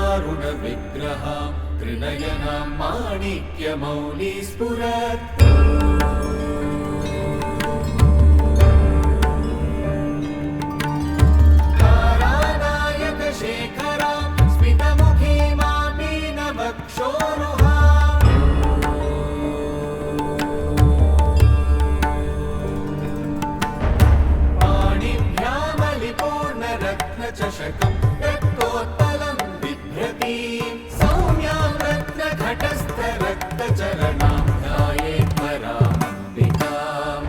सिन्दूरारुणविग्रहा त्रिनयना माणिक्यमौली स्फुरत् तारानायकशेखरा स्मितमुखी मामीनवक्षोरुहा पाणिभ्यामलिपूर्णरत्नचषकम् रक्तोत्पलं बिभ्रतीं सौम्यां रत्नघटस्थरक्तचरणां ध्यायेत् परामम्बिकाम्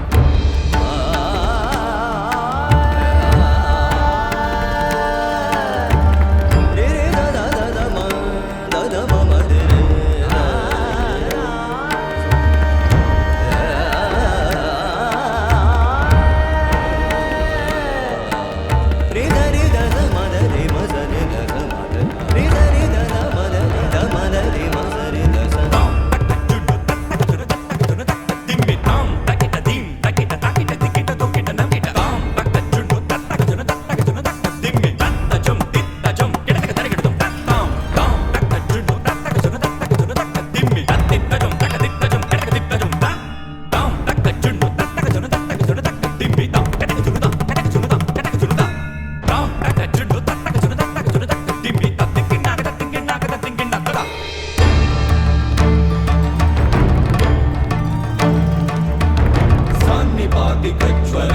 सान्निपातिकज्वर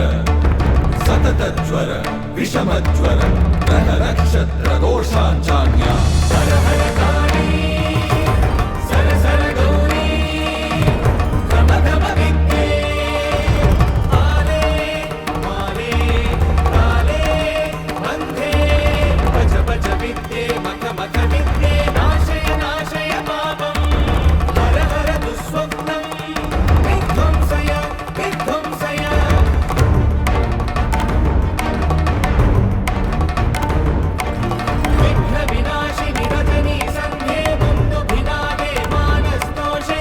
सततज्वर विषमज्वर ग्रह नक्षत्र दोषाञ्चान्या हर हर काली सर सर गौरी गम गम विद्ये आले माले काले बन्धे भज भज विद्ये मख मख विद्ये नाशय नाशय पापम् हर हर दुःस्वप्नम् विध्वंसय विध्वंसय विघ्नविनाशिनि रजनी सन्ध्ये बन्धुभिनादे मानस्तोषे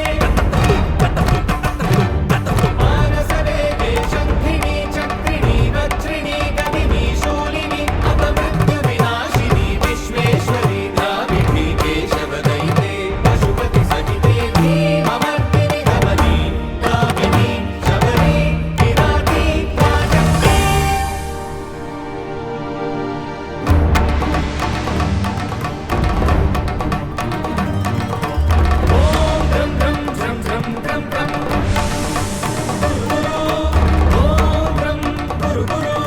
मानसवेगे शङ्खिनी चक्रिणी वज्रिणी गदिनी शूलिनी अपमृत्युविनाशिनी विश्वेश्वरी द्राविडी केशवदैते पशुपति सहिते धीममर्दिनि गमनी कामिनी शबरी विराटी वाचक्री ॐ द्रं द्रं द्रं द्रं द्रं द्रं ॐ द्रं गुरु गुरु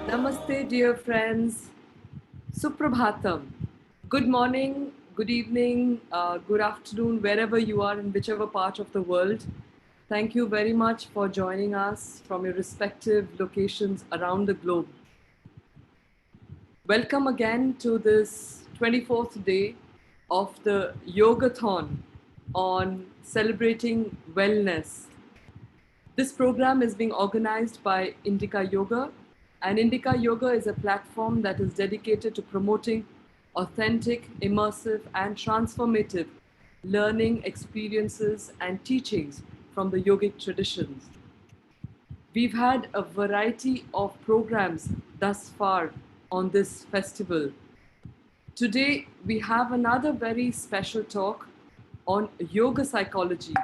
Namaste, dear friends. Suprabhatam. Good morning, good evening, good afternoon, wherever you are in whichever part of the world. Thank you very much for joining us from your respective locations around the globe. Welcome again to this 24th day of the Yogathon on celebrating wellness. This program is being organized by Indica Yoga, and Indica Yoga is a platform that is dedicated to promoting authentic, immersive, and transformative learning experiences and teachings from the yogic traditions. We've had a variety of programs thus far on this festival. Today, we have another very special talk on yoga psychology,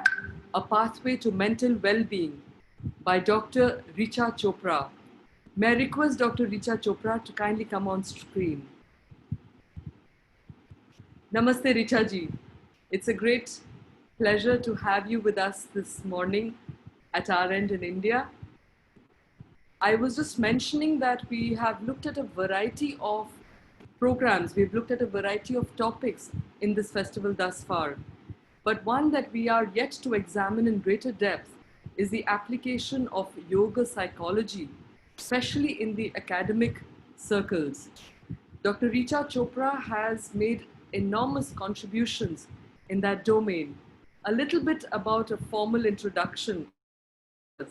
a pathway to mental well-being by Dr. Richa Chopra. May I request Dr. Richa Chopra to kindly come on screen. Namaste, Richa ji. It's a great pleasure to have you with us this morning at our end in India. I was just mentioning that we have looked at a variety of programs, we've looked at a variety of topics in this festival thus far. But one that we are yet to examine in greater depth is the application of yoga psychology, especially in the academic circles. Dr. Richa Chopra has made enormous contributions in that domain. A little bit about a formal introduction. So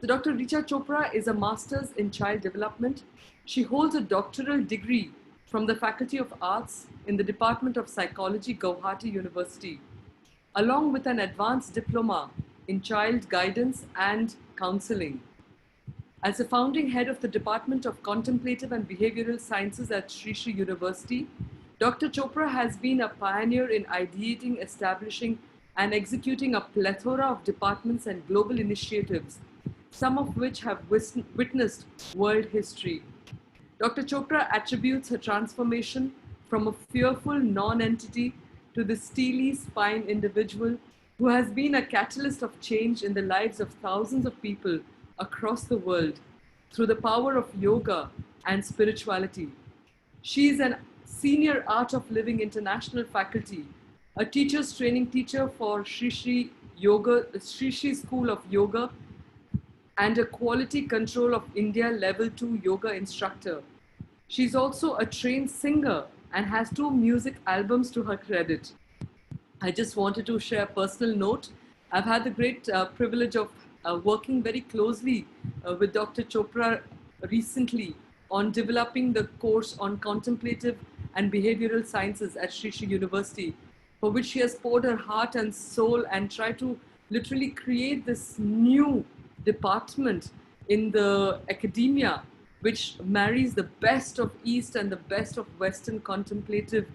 Dr. Richa Chopra is a master's in child development. She holds a doctoral degree from the Faculty of Arts in the Department of Psychology, Gauhati University, along with an advanced diploma in child guidance and counseling. As a founding head of the Department of Contemplative and Behavioral Sciences at Sri Sri University, Dr. Chopra has been a pioneer in ideating, establishing, and executing a plethora of departments and global initiatives, some of which have witnessed world history. Dr. Chopra attributes her transformation from a fearful non-entity to the steely spine individual who has been a catalyst of change in the lives of thousands of people across the world through the power of yoga and spirituality. She is a senior Art of Living International faculty, a teacher's training teacher for Sri Sri School of Yoga, and a Quality Control of India Level 2 yoga instructor. She's also a trained singer and has 2 music albums to her credit. I just wanted to share a personal note. I've had the great privilege of working very closely with Dr. Chopra recently on developing the course on contemplative and behavioral sciences at Sri Sri University, for which she has poured her heart and soul and tried to literally create this new department in the academia, which marries the best of East and the best of Western contemplative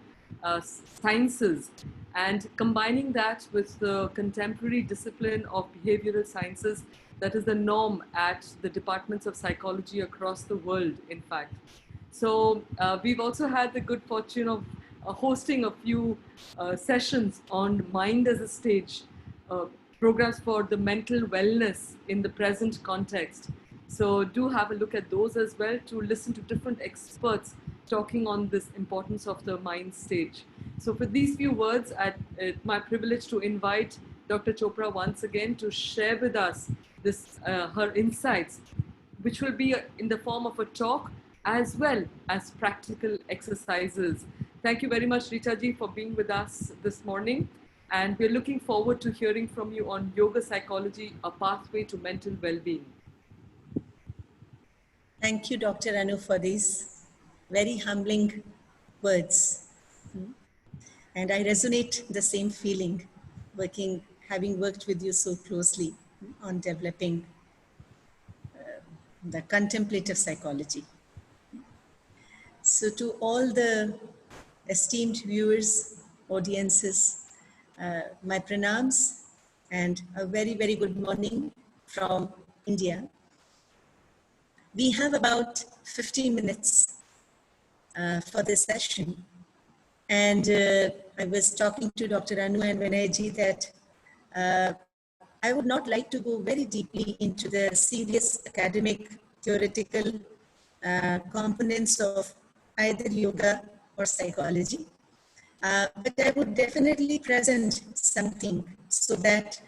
sciences, and combining that with the contemporary discipline of behavioral sciences that is the norm at the departments of psychology across the world, in fact. So we've also had the good fortune of hosting a few sessions on mind as a stage, programs for the mental wellness in the present context. So do have a look at those as well, to listen to different experts talking on this importance of the mind stage. So for these few words, it's my privilege to invite Dr. Chopra once again to share with us her insights, which will be in the form of a talk as well as practical exercises. Thank you very much, Richa ji, for being with us this morning. And we're looking forward to hearing from you on yoga psychology, a pathway to mental well-being. Thank you, Dr. Anu, for these very humbling words. And I resonate the same feeling, having worked with you so closely on developing the contemplative psychology. So to all the esteemed viewers, audiences, my pranams and a very, very good morning from India. We have about 15 minutes for this session. And I was talking to Dr. Anu and Vinayji that I would not like to go very deeply into the serious academic, theoretical components of either yoga or psychology. But I would definitely present something so that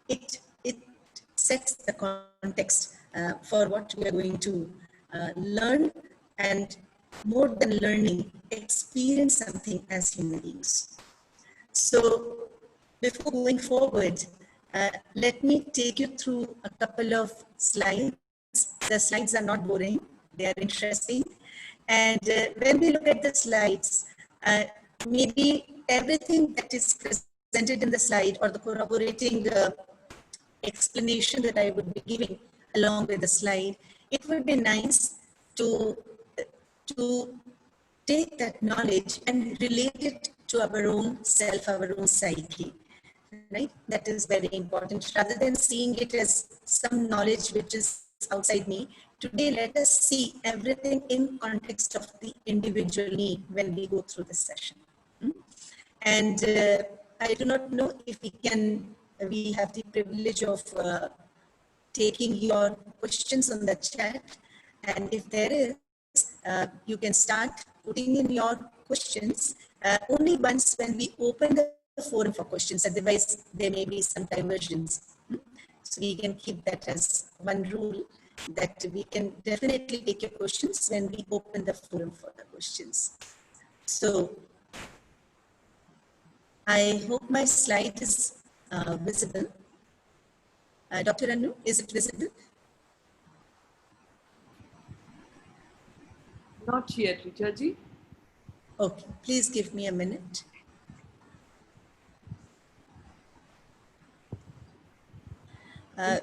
it sets the context for what we are going to learn, and more than learning, experience something as human beings. So before going forward, let me take you through a couple of slides. The slides are not boring, they are interesting. And when we look at the slides, maybe everything that is presented in the slide or the corroborating explanation that I would be giving along with the slide, it would be nice to take that knowledge and relate it to our own self, our own psyche, right? That is very important. Rather than seeing it as some knowledge which is outside me, today let us see everything in context of the individual need when we go through this session. And I do not know if we have the privilege of taking your questions on the chat. And if there is, you can start putting in your questions only once when we open the forum for questions. Otherwise, there may be some diversions. So we can keep that as one rule, that we can definitely take your questions when we open the forum for the questions. So I hope my slide is visible. Dr. Anu, is it visible? Not yet, Richa-ji. Okay, please give me a minute.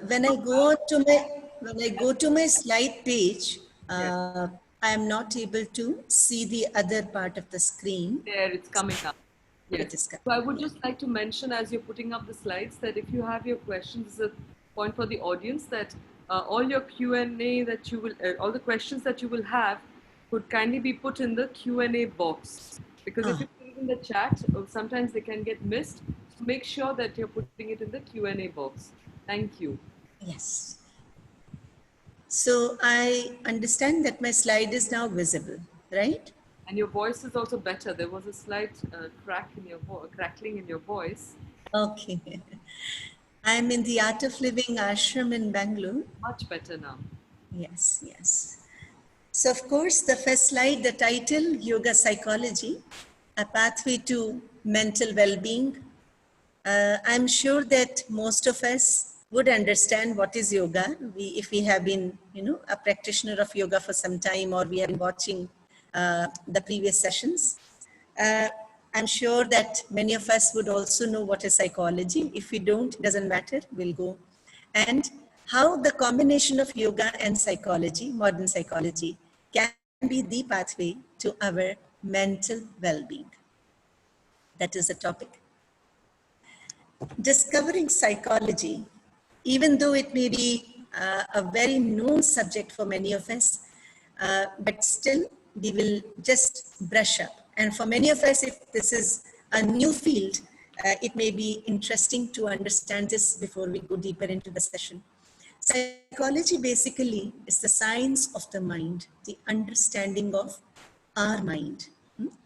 When I go to my slide page, I am not able to see the other part of the screen. There, it's coming up. It Yes. is coming. So I would just like to mention, as you're putting up the slides, that if you have your questions, this is a point for the audience, that all your Q&A that you will, all the questions that you will have could kindly be put in the Q&A box. Because if you put it in the chat, sometimes they can get missed. So make sure that you're putting it in the Q&A box. Thank you. Yes. So I understand that my slide is now visible, right? And your voice is also better. There was a slight crackling in your voice. Okay. I'm in the Art of Living ashram in Bangalore. Much better now. Yes, yes. So of course, the first slide, the title, Yoga Psychology, a pathway to mental well-being. I'm sure that most of us would understand what is yoga. If we have been, a practitioner of yoga for some time, or we have been watching the previous sessions. I'm sure that many of us would also know what is psychology. If we don't, it doesn't matter, we'll go. And how the combination of yoga and psychology, modern psychology, can be the pathway to our mental well-being. That is the topic. Discovering psychology, even though it may be a very known subject for many of us, but still we will just brush up. And for many of us, if this is a new field, it may be interesting to understand this before we go deeper into the session. Psychology basically is the science of the mind, the understanding of our mind.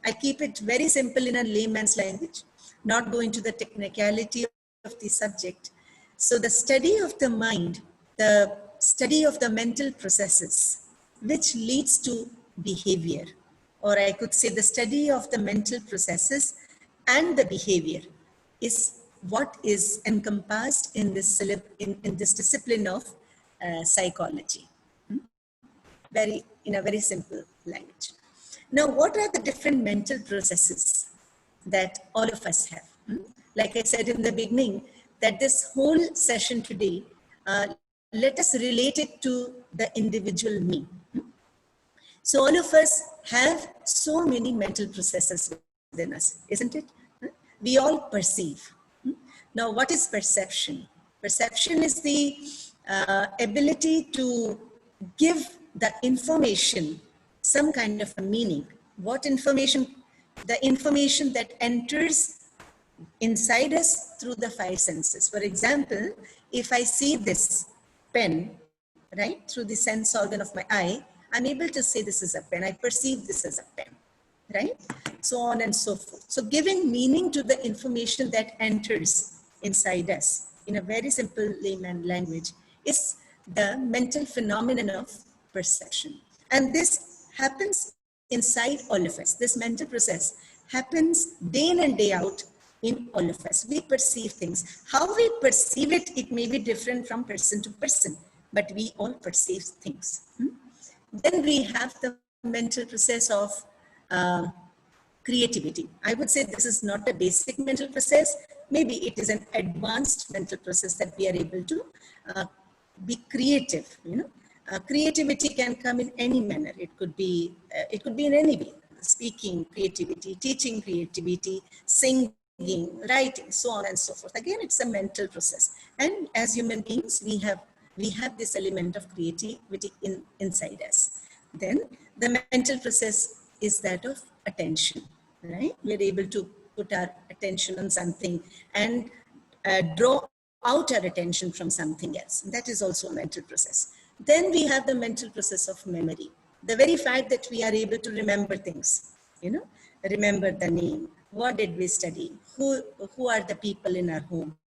I keep it very simple in a layman's language, not go into the technicality of the subject. So the study of the mind, the study of the mental processes, which leads to behavior, or I could say the study of the mental processes and the behavior, is what is encompassed in this discipline of psychology. In a very simple language. Now, what are the different mental processes that all of us have? Like I said in the beginning, that this whole session today, let us relate it to the individual me. So all of us have so many mental processes within us, isn't it? We all perceive. Now, what is perception? Perception is the ability to give the information some kind of a meaning. What information? The information that enters inside us through the five senses. For example, if I see this pen, right, through the sense organ of my eye, I'm able to say this is a pen. I perceive this as a pen, right? So on and so forth. So giving meaning to the information that enters inside us in a very simple layman language is the mental phenomenon of perception. And this happens inside all of us. This mental process happens day in and day out in all of us. We perceive things. How we perceive it, it may be different from person to person, but we all perceive things. Then we have the mental process of creativity. I would say this is not a basic mental process. Maybe it is an advanced mental process that we are able to be creative. Creativity can come in any manner. It could be in any way. Speaking creativity, teaching creativity, singing, writing, so on and so forth. Again, it's a mental process. And as human beings, we have this element of creativity inside us. Then the mental process is that of attention, right? We're able to put our attention on something and draw out our attention from something else. That is also a mental process. Then we have the mental process of memory. The very fact that we are able to remember things, remember the name, what did we study, who are the people in our home,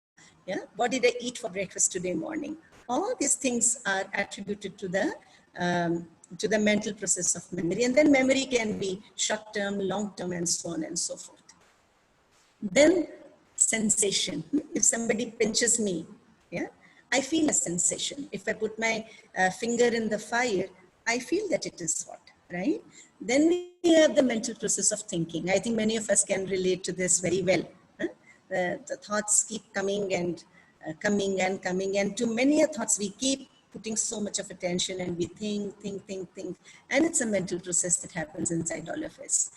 yeah, what did I eat for breakfast today morning. All these things are attributed to the mental process of memory. And then memory can be short-term, long-term, and so on and so forth. Then sensation. If somebody pinches me, yeah, I feel a sensation. If I put my finger in the fire, I feel that it is hot, right? Then we have the mental process of thinking. I think many of us can relate to this very well. The thoughts keep coming and coming and coming, and to many thoughts we keep putting so much of attention, and we think, and it's a mental process that happens inside all of us.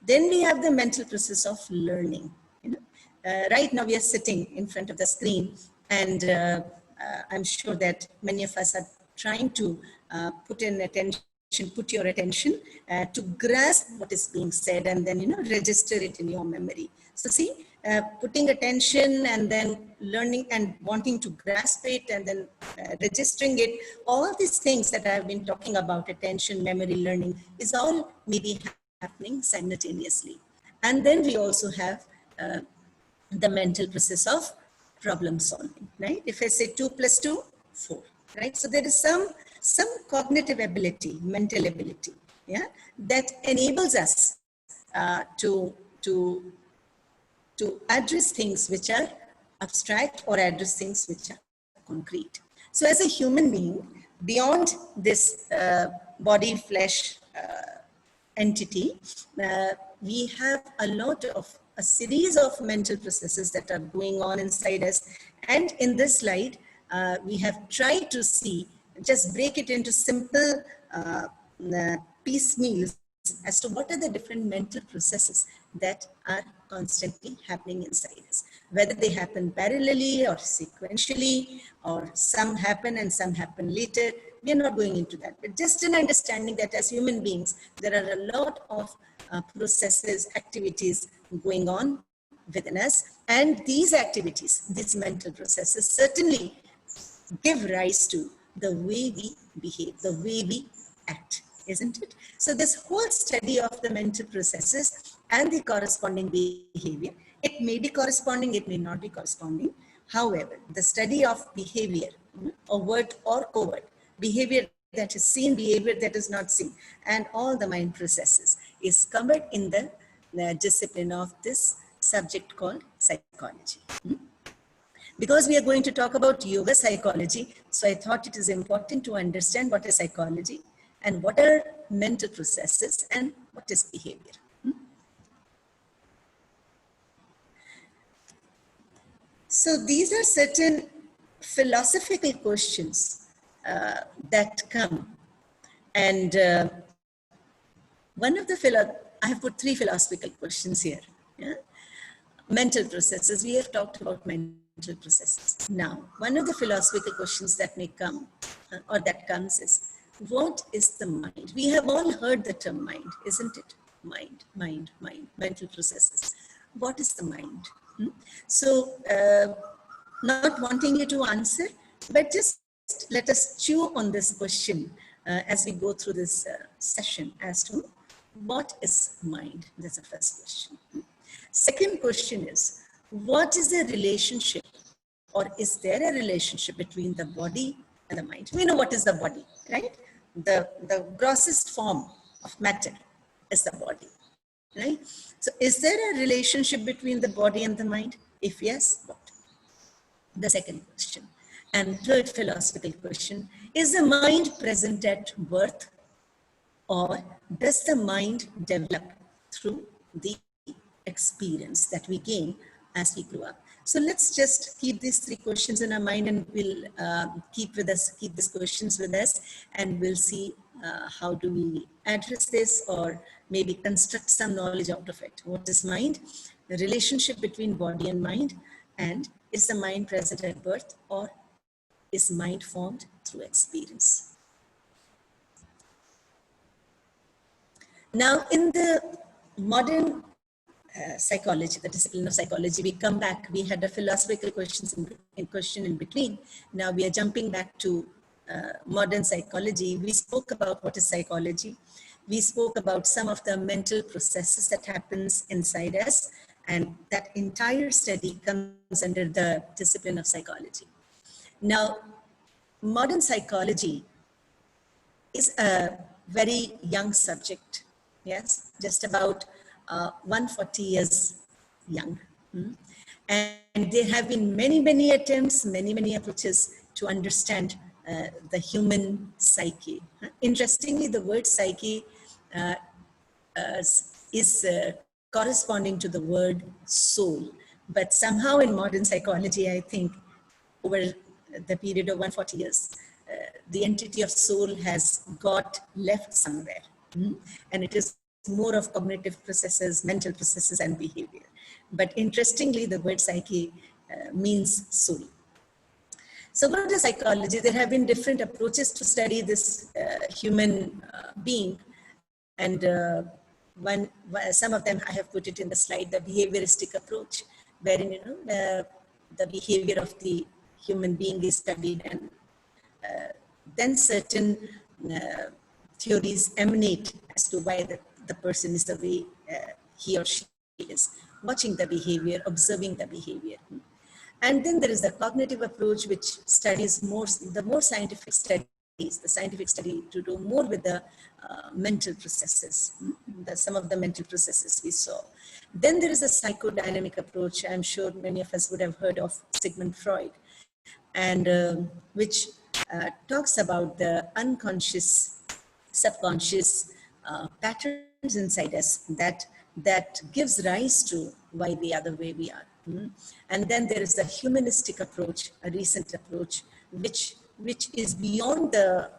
Then we have the mental process of learning. Right now we are sitting in front of the screen, and I'm sure that many of us are trying to put your attention to grasp what is being said, and then register it in your memory. So see, putting attention and then learning and wanting to grasp it and then registering it, all these things that I've been talking about, attention, memory, learning, is all maybe happening simultaneously. And then we also have the mental process of problem solving, right? If I say 2 + 2, 4, right? So there is some cognitive ability, mental ability, yeah, that enables us to address things which are abstract or address things which are concrete. So as a human being, beyond this body, flesh entity, we have a series of mental processes that are going on inside us. And in this slide, we have tried to just break it into simple piecemeals as to what are the different mental processes that are constantly happening inside us, whether they happen parallelly or sequentially, or some happen and some happen later. We are not going into that, but just an understanding that as human beings, there are a lot of processes, activities going on within us. And these activities, these mental processes, certainly give rise to the way we behave, the way we act, isn't it? So this whole study of the mental processes and the corresponding behavior, it may be corresponding, it may not be corresponding. However, the study of behavior, overt or covert, behavior that is seen, behavior that is not seen, and all the mind processes is covered in the discipline of this subject called psychology. Because we are going to talk about yoga psychology, so I thought it is important to understand what is psychology and what are mental processes and what is behavior. So these are certain philosophical questions that come. And one of the, I have put 3 philosophical questions here. Yeah? Mental processes, we have talked about mental processes. Now, one of the philosophical questions that may come, or that comes is, what is the mind? We have all heard the term mind, isn't it? Mind, mental processes. What is the mind? So, not wanting you to answer, but just let us chew on this question as we go through this session as to what is mind? That's the first question. Second question is, what is the relationship, or is there a relationship between the body and the mind? We know what is the body, right? The grossest form of matter is the body, right? So is there a relationship between the body and the mind? If yes, what? The second question. And third philosophical question, is the mind present at birth, or does the mind develop through the experience that we gain as we grow up? So let's just keep these 3 questions in our mind, and we'll keep these questions with us, and we'll see how do we address this, or maybe construct some knowledge out of it. What is mind? The relationship between body and mind, and is the mind present at birth, or is mind formed through experience? Now, in the modern psychology, the discipline of psychology. We come back, we had a philosophical question in between. Now we are jumping back to modern psychology. We spoke about what is psychology. We spoke about some of the mental processes that happens inside us, and that entire study comes under the discipline of psychology. Now, modern psychology is a very young subject, yes, just about 140 years young. And there have been many attempts, many approaches to understand the human psyche. Interestingly, the word psyche is corresponding to the word soul. But somehow in modern psychology, I think over the period of 140 years, the entity of soul has got left somewhere. And it is more of cognitive processes, mental processes, and behavior. But interestingly, the word psyche means soul. So what is psychology? There have been different approaches to study this human being. And some of them I have put it in the slide, the behavioristic approach, wherein the behavior of the human being is studied, and then certain theories emanate as to why the person is the way he or she is, watching the behavior, observing the behavior. And then there is the cognitive approach, which studies the more scientific studies, the scientific study to do more with the mental processes, some of the mental processes we saw. Then there is a psychodynamic approach. I'm sure many of us would have heard of Sigmund Freud, and which talks about the unconscious, subconscious patterns inside us that gives rise to why we are the way we are. And then there is the humanistic approach, a recent approach, which is beyond the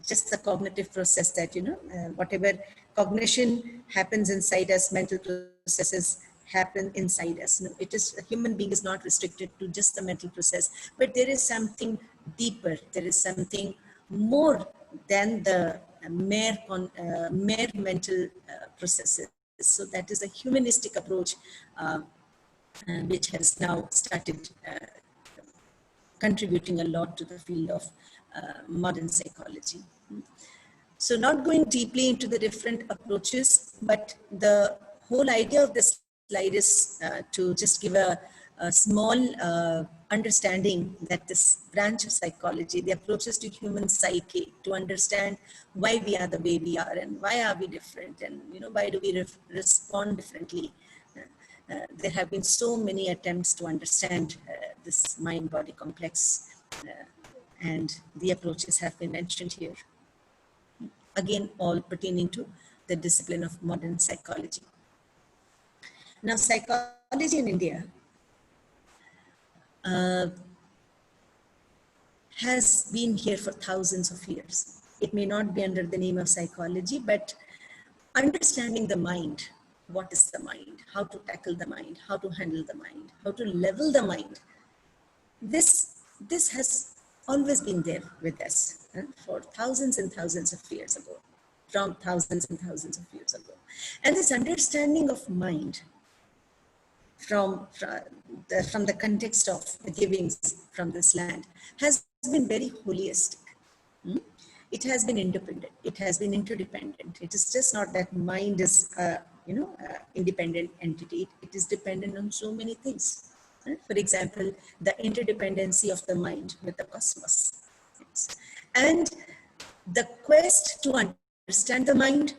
just the cognitive process that, whatever cognition happens inside us, mental processes happen inside us. No, it is, a human being is not restricted to just the mental process, but there is something deeper. There is something more than the mere mental processes. So that is a humanistic approach, which has now started contributing a lot to the field of modern psychology. So not going deeply into the different approaches, but the whole idea of this slide is to just give a small understanding that this branch of psychology, the approaches to human psyche, to understand why we are the way we are and why are we different, and why do we respond differently. There have been so many attempts to understand this mind-body complex, and the approaches have been mentioned here. Again, all pertaining to the discipline of modern psychology. Now, psychology in India has been here for thousands of years. It may not be under the name of psychology, but understanding the mind, what is the mind, how to tackle the mind, how to handle the mind, how to level the mind. This has always been there with us for thousands and thousands of years ago, from thousands and thousands of years ago. And this understanding of mind from the context of the givings from this land has been very holistic. It has been independent. It has been interdependent. It is just not that mind is independent entity. It is dependent on so many things. For example, the interdependency of the mind with the cosmos. And the quest to understand the mind,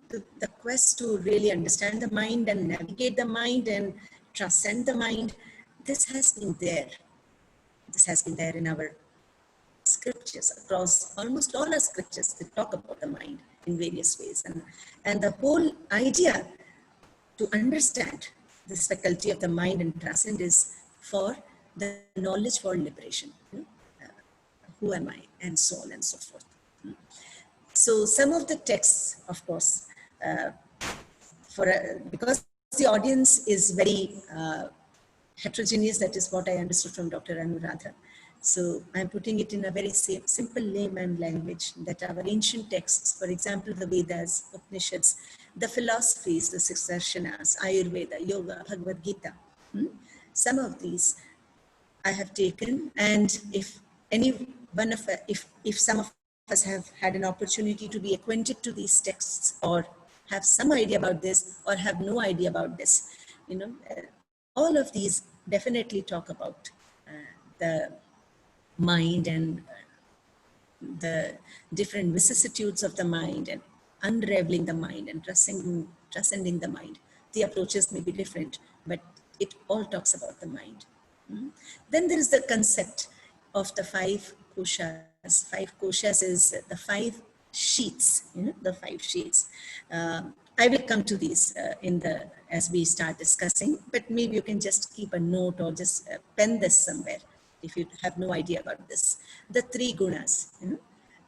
the quest to really understand the mind and navigate the mind and transcend the mind, this has been there. This has been there in our scriptures, across almost all our scriptures that talk about the mind in various ways. And the whole idea to understand this faculty of the mind and transcend is for the knowledge for liberation. Who am I? And so on and so forth. So some of the texts, of course, because the audience is very heterogeneous, that is what I understood from Dr. Anuradha. So I'm putting it in a very simple layman language, that our ancient texts, for example, the Vedas, Upanishads, the philosophies, the six darshanas, Ayurveda, Yoga, Bhagavad Gita. Some of these I have taken, and if any one of if some of us have had an opportunity to be acquainted to these texts, or have some idea about this, or have no idea about this, all of these definitely talk about the mind and the different vicissitudes of the mind, and unraveling the mind and transcending the mind. The approaches may be different, but it all talks about the mind. Then there is the concept of the five koshas. Five koshas is the five sheets, the five sheets. I will come to these as we start discussing, but maybe you can just keep a note or just pen this somewhere if you have no idea about this. The three gunas,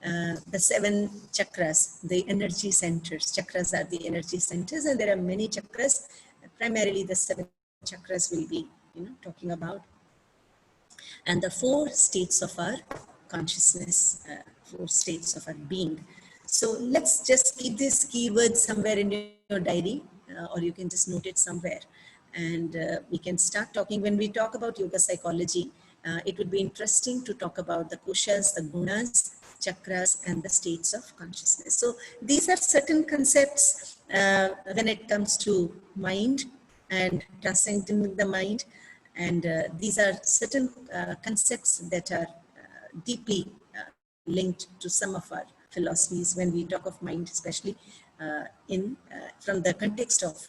the seven chakras, the energy centers. Chakras are the energy centers, and there are many chakras. Primarily, the seven chakras will be talking about. And the four states of our consciousness, four states of our being. So let's just keep these keywords somewhere in your diary, or you can just note it somewhere. And we can start talking. When we talk about yoga psychology, it would be interesting to talk about the koshas, the gunas, chakras, and the states of consciousness. So these are certain concepts when it comes to mind and transcending the mind. And these are certain concepts that are deeply linked to some of our philosophies when we talk of mind, especially from the context of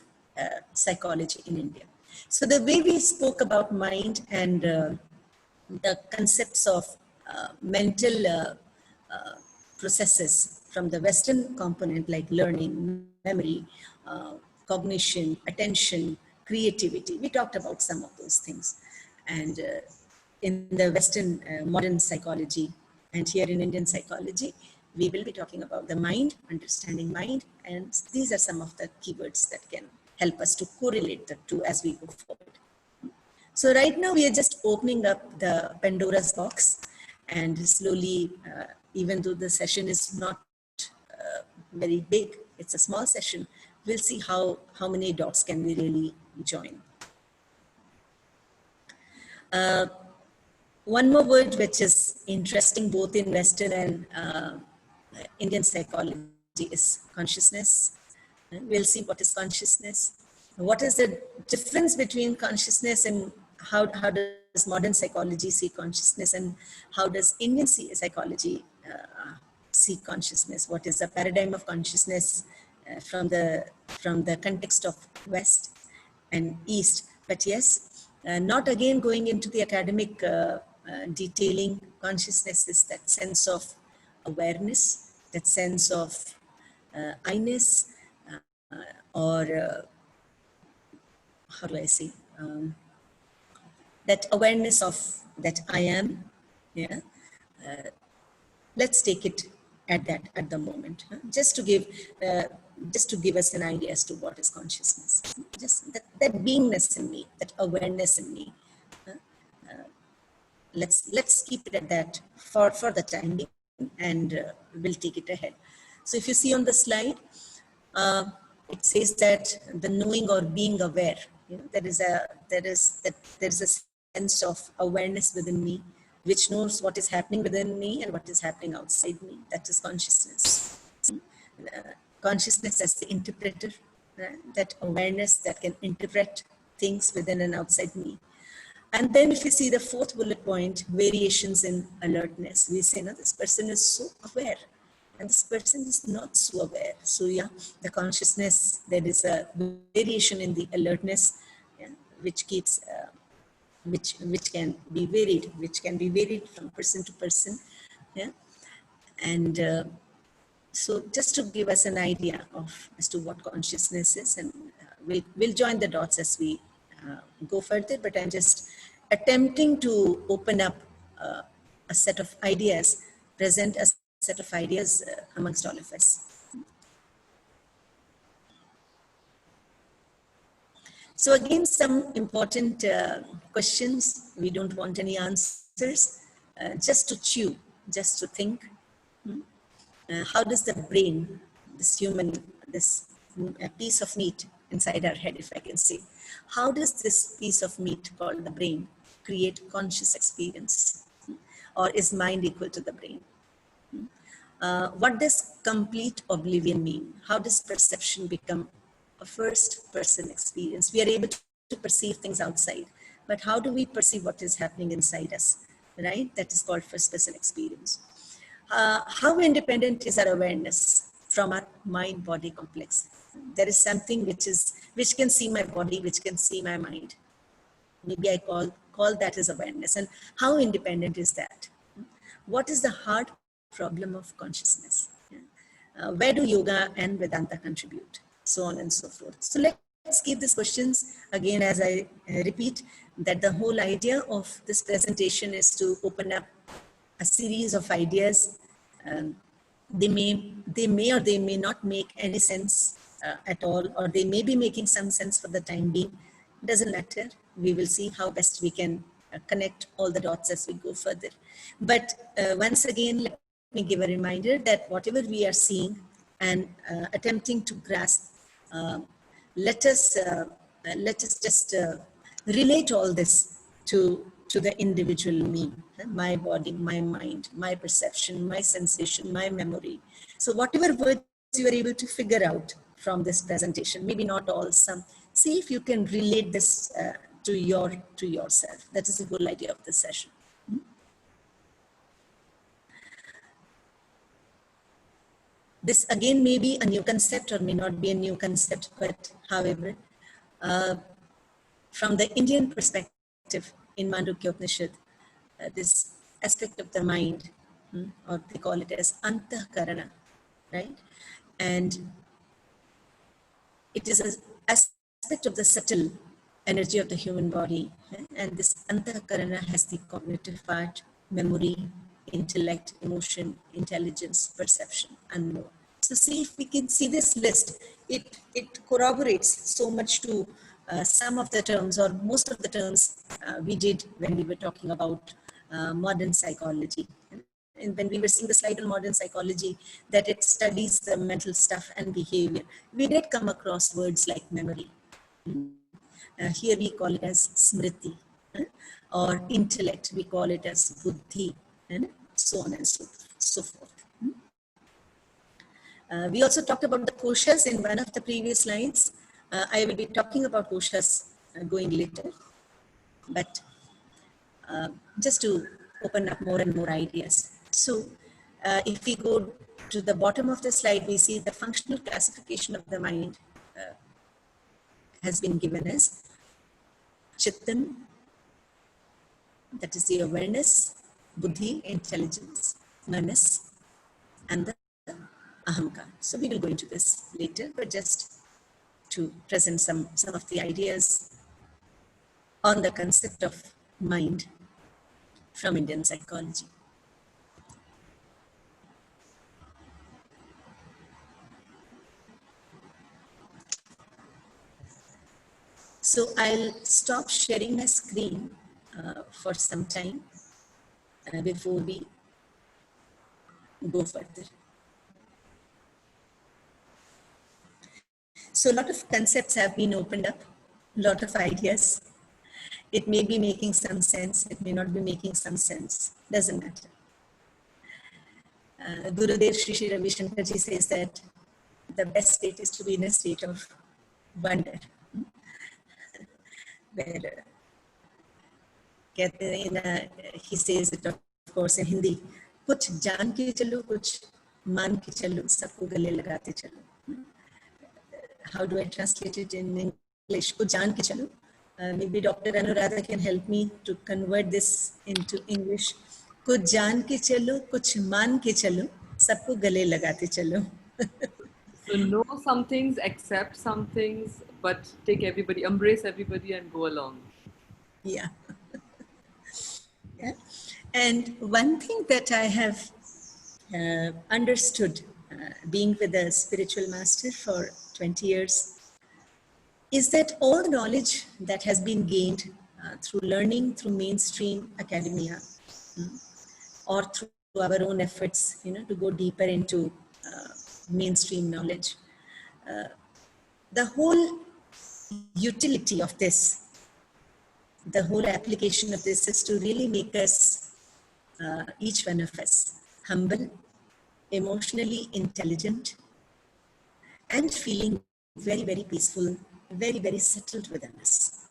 psychology in India. So the way we spoke about mind and the concepts of mental processes from the Western component, like learning, memory, cognition, attention, creativity. We talked about some of those things. And in the Western modern psychology, and here in Indian psychology, we will be talking about the mind, understanding mind, and these are some of the keywords that can help us to correlate the two as we go forward. So right now we are just opening up the Pandora's box, and slowly, even though the session is not very big, it's a small session, we'll see how many dots can we really join. One more word which is interesting both in Western and Indian psychology is consciousness. We'll see what is consciousness. What is the difference between consciousness, and how does modern psychology see consciousness, and how does Indian psychology see consciousness? What is the paradigm of consciousness from the context of West and East? But yes, not again going into the academic detailing. Consciousness is that sense of awareness, that sense of I-ness, or how do I say, that awareness of that I am. Yeah, let's take it at the moment, just to give us an idea as to what is consciousness. Just that beingness in me, that awareness in me. Let's keep it at that for the time being, and we'll take it ahead. So if you see on the slide, it says that the knowing or being aware, there is a sense of awareness within me, which knows what is happening within me and what is happening outside me. That is consciousness. Consciousness as the interpreter, that awareness that can interpret things within and outside me. And then if you see the fourth bullet point, variations in alertness, we say, no, this person is so aware, and this person is not so aware. So yeah, the consciousness, there is a variation in the alertness, yeah, which keeps, which can be varied from person to person, yeah. And so just to give us an idea as to what consciousness is, and we'll join the dots as we go further, but I'm just attempting to open up a set of ideas, present a set of ideas amongst all of us. So again, some important questions. We don't want any answers, just to chew, just to think. How does the brain, this a piece of meat inside our head, if I can say. How does this piece of meat called the brain create conscious experience? Or is mind equal to the brain? What does complete oblivion mean? How does perception become a first person experience? We are able to perceive things outside, but how do we perceive what is happening inside us, right? That is called first person experience. How independent is our awareness from our mind body complex? There is something which can see my body, which can see my mind. Maybe I call that as awareness. And how independent is that? What is the hard problem of consciousness? Where do yoga and Vedanta contribute? So on and so forth. So let's keep these questions again, as I repeat that the whole idea of this presentation is to open up a series of ideas. They may or they may not make any sense at all, or they may be making some sense for the time being. Doesn't matter. We will see how best we can connect all the dots as we go further. But once again, let me give a reminder that whatever we are seeing and attempting to grasp, let us just relate all this to the individual me, my body, my mind, my perception, my sensation, my memory. So whatever words you are able to figure out from this presentation, maybe not all, some, see if you can relate this to yourself. That is the whole idea of this session. This again may be a new concept or may not be a new concept, but however, from the Indian perspective in Mandukya Upanishad, this aspect of the mind, or they call it as Antahkarana, right? And it is an aspect of the subtle energy of the human body. And this Antahkarana has the cognitive part, memory, intellect, emotion, intelligence, perception, and more. So see if we can see this list. It corroborates so much to some of the terms, or most of the terms we did when we were talking about modern psychology. And when we were seeing the slide on modern psychology, that it studies the mental stuff and behavior, we did come across words like memory. Here we call it as smriti, or intellect, we call it as buddhi, and so on and so forth. We also talked about the koshas in one of the previous slides. I will be talking about koshas going later, but just to open up more and more ideas. So if we go to the bottom of the slide, we see the functional classification of the mind has been given as Chittan, that is the awareness, buddhi, intelligence, manas, and the ahamkar. So we will go into this later, but just to present some of the ideas on the concept of mind from Indian psychology. So I'll stop sharing my screen for some time before we go further. So a lot of concepts have been opened up, a lot of ideas. It may be making some sense, it may not be making some sense, doesn't matter. Gurudev Sri Sri Ravi Shankar ji says that the best state is to be in a state of wonder. Where he says it of course in Hindi, कुछ जान के चलो, कुछ मान के चलो, सबको गले लगाते चलो. How do I translate it in English? कुछ जान के चलो. Maybe Dr. Anuradha can help me to convert this into English. कुछ जान के चलो, कुछ मान के चलो, सबको गले लगाते चलो. So know some things, accept some things, but take everybody, embrace everybody and go along. Yeah. Yeah. And one thing that I have understood being with a spiritual master for 20 years is that all the knowledge that has been gained through learning, through mainstream academia, or through our own efforts, to go deeper into mainstream knowledge, the whole utility of this, the whole application of this is to really make us, each one of us, humble, emotionally intelligent, and feeling very, very peaceful, very, very settled within us,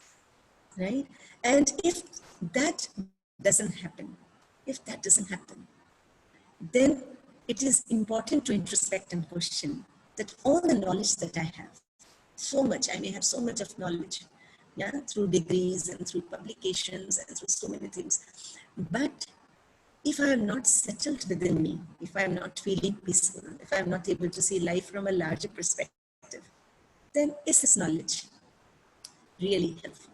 right? And if that doesn't happen, then it is important to introspect and question that all the knowledge that I have, so much, I may have so much of knowledge, yeah, through degrees and through publications and through so many things. But if I am not settled within me, if I am not feeling peaceful, if I am not able to see life from a larger perspective, then is this knowledge really helpful?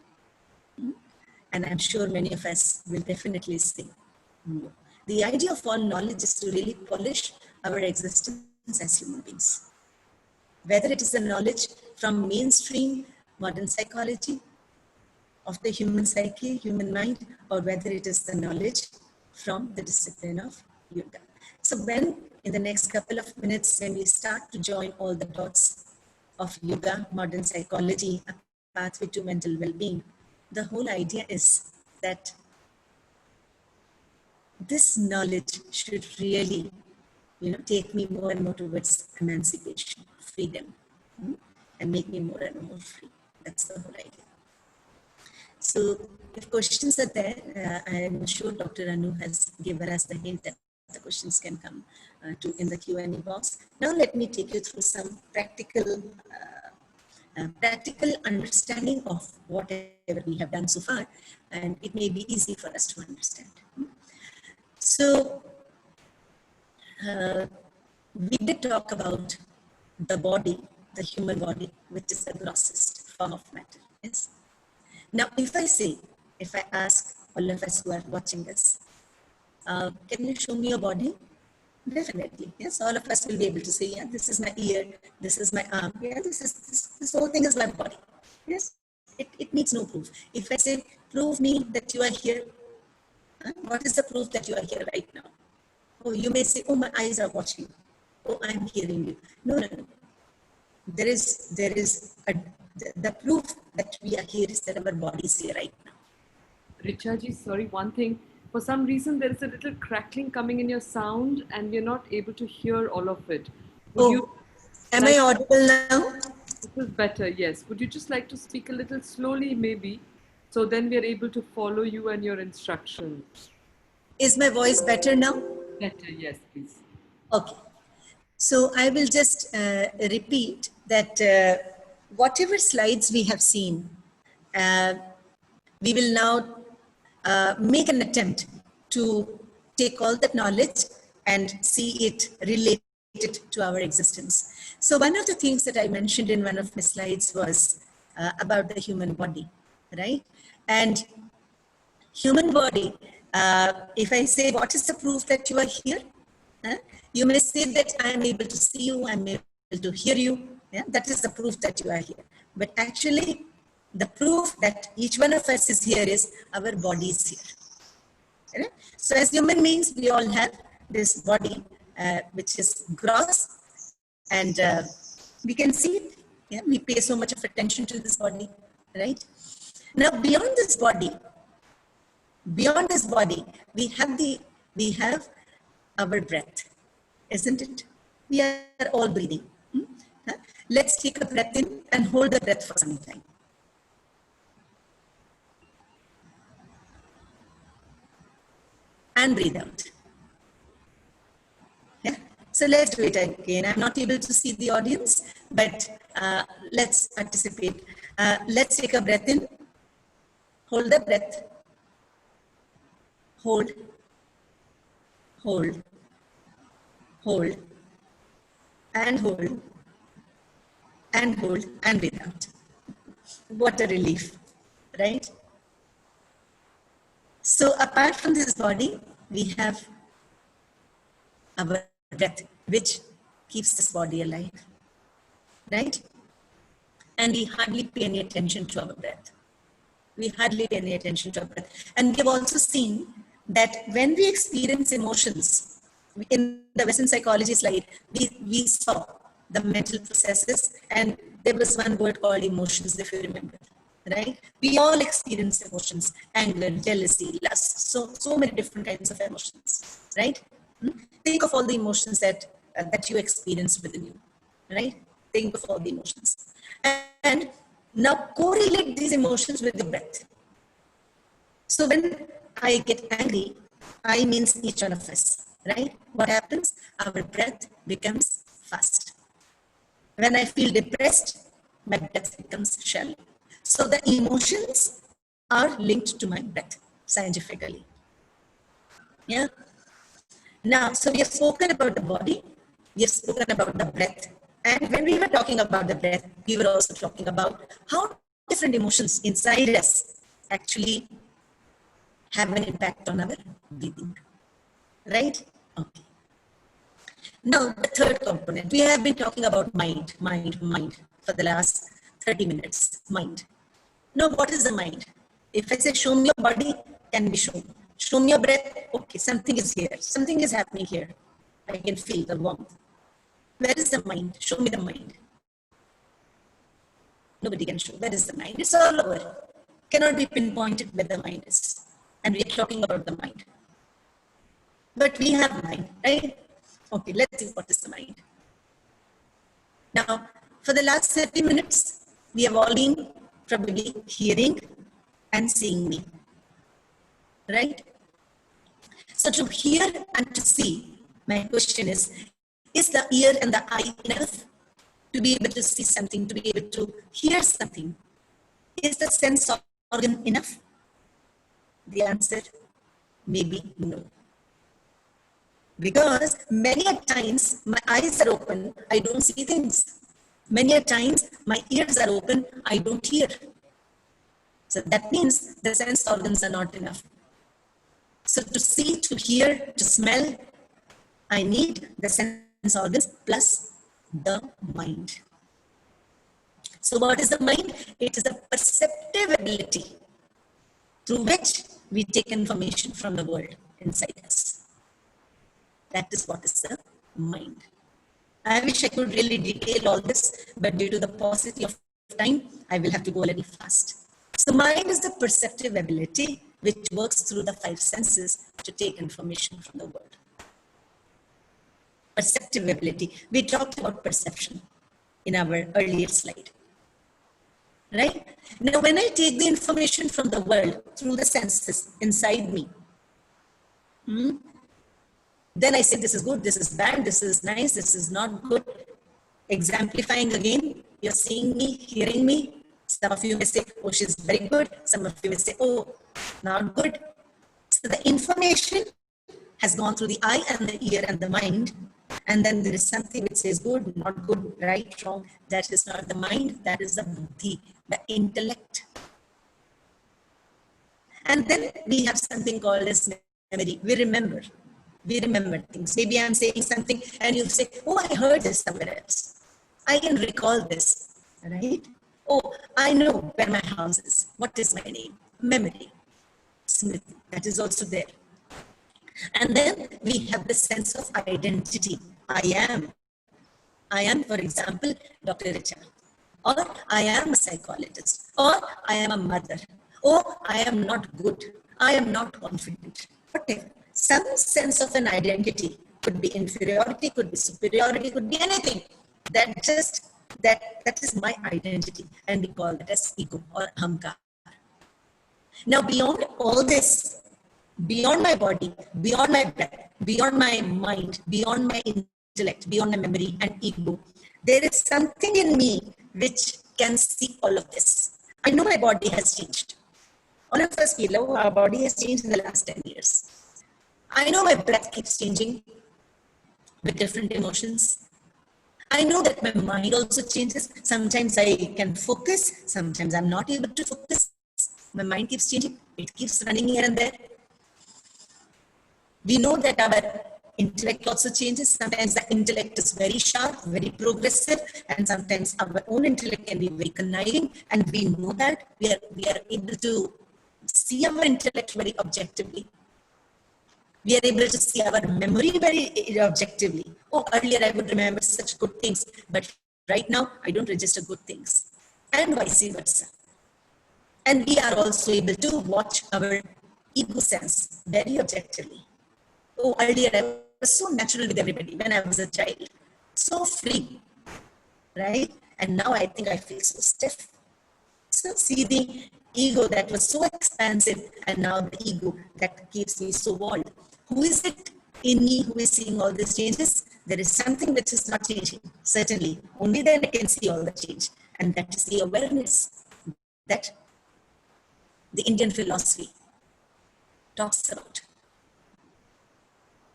And I'm sure many of us will definitely say no. The idea of all knowledge is to really polish our existence as human beings. Whether it is the knowledge from mainstream modern psychology of the human psyche, human mind, or whether it is the knowledge from the discipline of yoga. So when in the next couple of minutes, when we start to join all the dots of yoga, modern psychology, a pathway to mental well-being, the whole idea is that this knowledge should really, take me more and more towards emancipation, freedom, and make me more and more free. That's the whole idea. So if questions are there, I'm sure Dr. Anu has given us the hint that the questions can come in the Q&A box. Now let me take you through some practical understanding of whatever we have done so far, and it may be easy for us to understand. So we did talk about the body, the human body, which is the grossest form of matter. Yes. Now, if I ask all of us who are watching us, can you show me your body? Definitely, yes. All of us will be able to say, yeah, this is my ear, this is my arm, yeah, this whole thing is my body. Yes, it needs no proof. If I say, prove me that you are here, what is the proof that you are here right now? Oh, you may say, oh, my eyes are watching. Oh, I'm hearing you. No. There is the proof that we are here is that our body is here right now. Richaji, sorry, one thing. For some reason, there is a little crackling coming in your sound and we're not able to hear all of it. Am I audible now? This is better, yes. Would you just like to speak a little slowly, maybe? So then we're able to follow you and your instructions. Is my voice better now? Better, yes, please. Okay. So I will just repeat that whatever slides we have seen, we will now make an attempt to take all that knowledge and see it related to our existence. So one of the things that I mentioned in one of my slides was about the human body, right? And human body, if I say, what is the proof that you are here? You may say that I am able to see you, I am able to hear you. Yeah? That is the proof that you are here. But actually, the proof that each one of us is here is our body is here. Right? So as human beings, we all have this body, which is gross, and we can see it. Yeah? We pay so much of attention to this body, right? Now, beyond this body, we have our breath, isn't it? We are all breathing. Let's take a breath in and hold the breath for some time. And breathe out. Yeah. So let's do it again. I'm not able to see the audience, but let's participate. Let's take a breath in. Hold the breath. Hold. Hold. Hold. And hold. And hold. And breathe out. What a relief, right? So apart from this body, we have our breath, which keeps this body alive, right? And we hardly pay any attention to our breath. We hardly pay any attention to our breath. And we've also seen that when we experience emotions, in the Western psychology slide, we saw the mental processes, and there was one word called emotions, if you remember, right? We all experience emotions, anger, jealousy, lust, so many different kinds of emotions, right? Think of all the emotions that you experience within you, right? Think of all the emotions. And now correlate these emotions with the breath. So when I get angry, I means each one of us, right? What happens? Our breath becomes fast. When I feel depressed, my breath becomes shallow. So the emotions are linked to my breath scientifically. Yeah. Now, so we have spoken about the body, we have spoken about the breath. And when we were talking about the breath, we were also talking about how different emotions inside us actually have an impact on our breathing. Right? Okay. Now, the third component, we have been talking about mind for the last 30 minutes. Mind. Now, what is the mind? If I say, show me your body, can be shown. Show me your breath. Okay, something is here. Something is happening here. I can feel the warmth. Where is the mind? Show me the mind. Nobody can show. Where is the mind? It's all over. Cannot be pinpointed where the mind is. And we are talking about the mind. But we have mind, right? Okay, let's see what is the mind. Now, for the last 30 minutes, we have all been probably hearing and seeing me, right? So to hear and to see, my question is the ear and the eye enough to be able to see something, to be able to hear something? Is the sense organ enough? The answer may be no. Because many a times my eyes are open, I don't see things. Many a times my ears are open, I don't hear. So that means the sense organs are not enough. So to see, to hear, to smell, I need the sense organs plus the mind. So what is the mind? It is a perceptive ability through which we take information from the world inside us. That is what is the mind. I wish I could really detail all this, but due to the paucity of time, I will have to go a little fast. So mind is the perceptive ability which works through the five senses to take information from the world. Perceptive ability. We talked about perception in our earlier slide. Right? Now, when I take the information from the world through the senses inside me, then I say this is good, this is bad, this is nice, this is not good. Exemplifying again, you're seeing me, hearing me. Some of you may say, oh, she's very good. Some of you may say, oh, not good. So the information has gone through the eye and the ear and the mind. And then there is something which says good, not good, right, wrong. That is not the mind, that is the buddhi, the intellect. And then we have something called as memory. We remember things. Maybe I'm saying something and you say, oh, I heard this somewhere else. I can recall this, right? Oh, I know where my house is. What is my name? Memory. Smriti. That is also there. And then we have the sense of identity. I am, for example, Dr. Richa. Or I am a psychologist. Or I am a mother. Or I am not good. I am not confident. Whatever. Some sense of an identity. Could be inferiority, could be superiority, could be anything. That is my identity. And we call that as ego or ahamkar. Now, beyond all this, beyond my body, beyond my breath, beyond my mind, beyond my intellect, beyond my memory and ego, there is something in me which can see all of this. I know my body has changed. All of us feel, oh, our body has changed in the last 10 years. I know my breath keeps changing with different emotions. I know that my mind also changes. Sometimes I can focus, sometimes I'm not able to focus. My mind keeps changing, it keeps running here and there. We know that our intellect also changes. Sometimes the intellect is very sharp, very progressive, and sometimes our own intellect can be very conniving, and we know that we are able to see our intellect very objectively. We are able to see our memory very objectively. Oh, earlier I would remember such good things, but right now I don't register good things, and vice versa. And we are also able to watch our ego sense very objectively. Oh, earlier I was so natural with everybody when I was a child, so free, right? And now I think I feel so stiff. So see the ego that was so expansive, and now the ego that keeps me so walled. Who is it in me who is seeing all these changes? There is something which is not changing, certainly. Only then I can see all the change. And that is the awareness that the Indian philosophy talks about.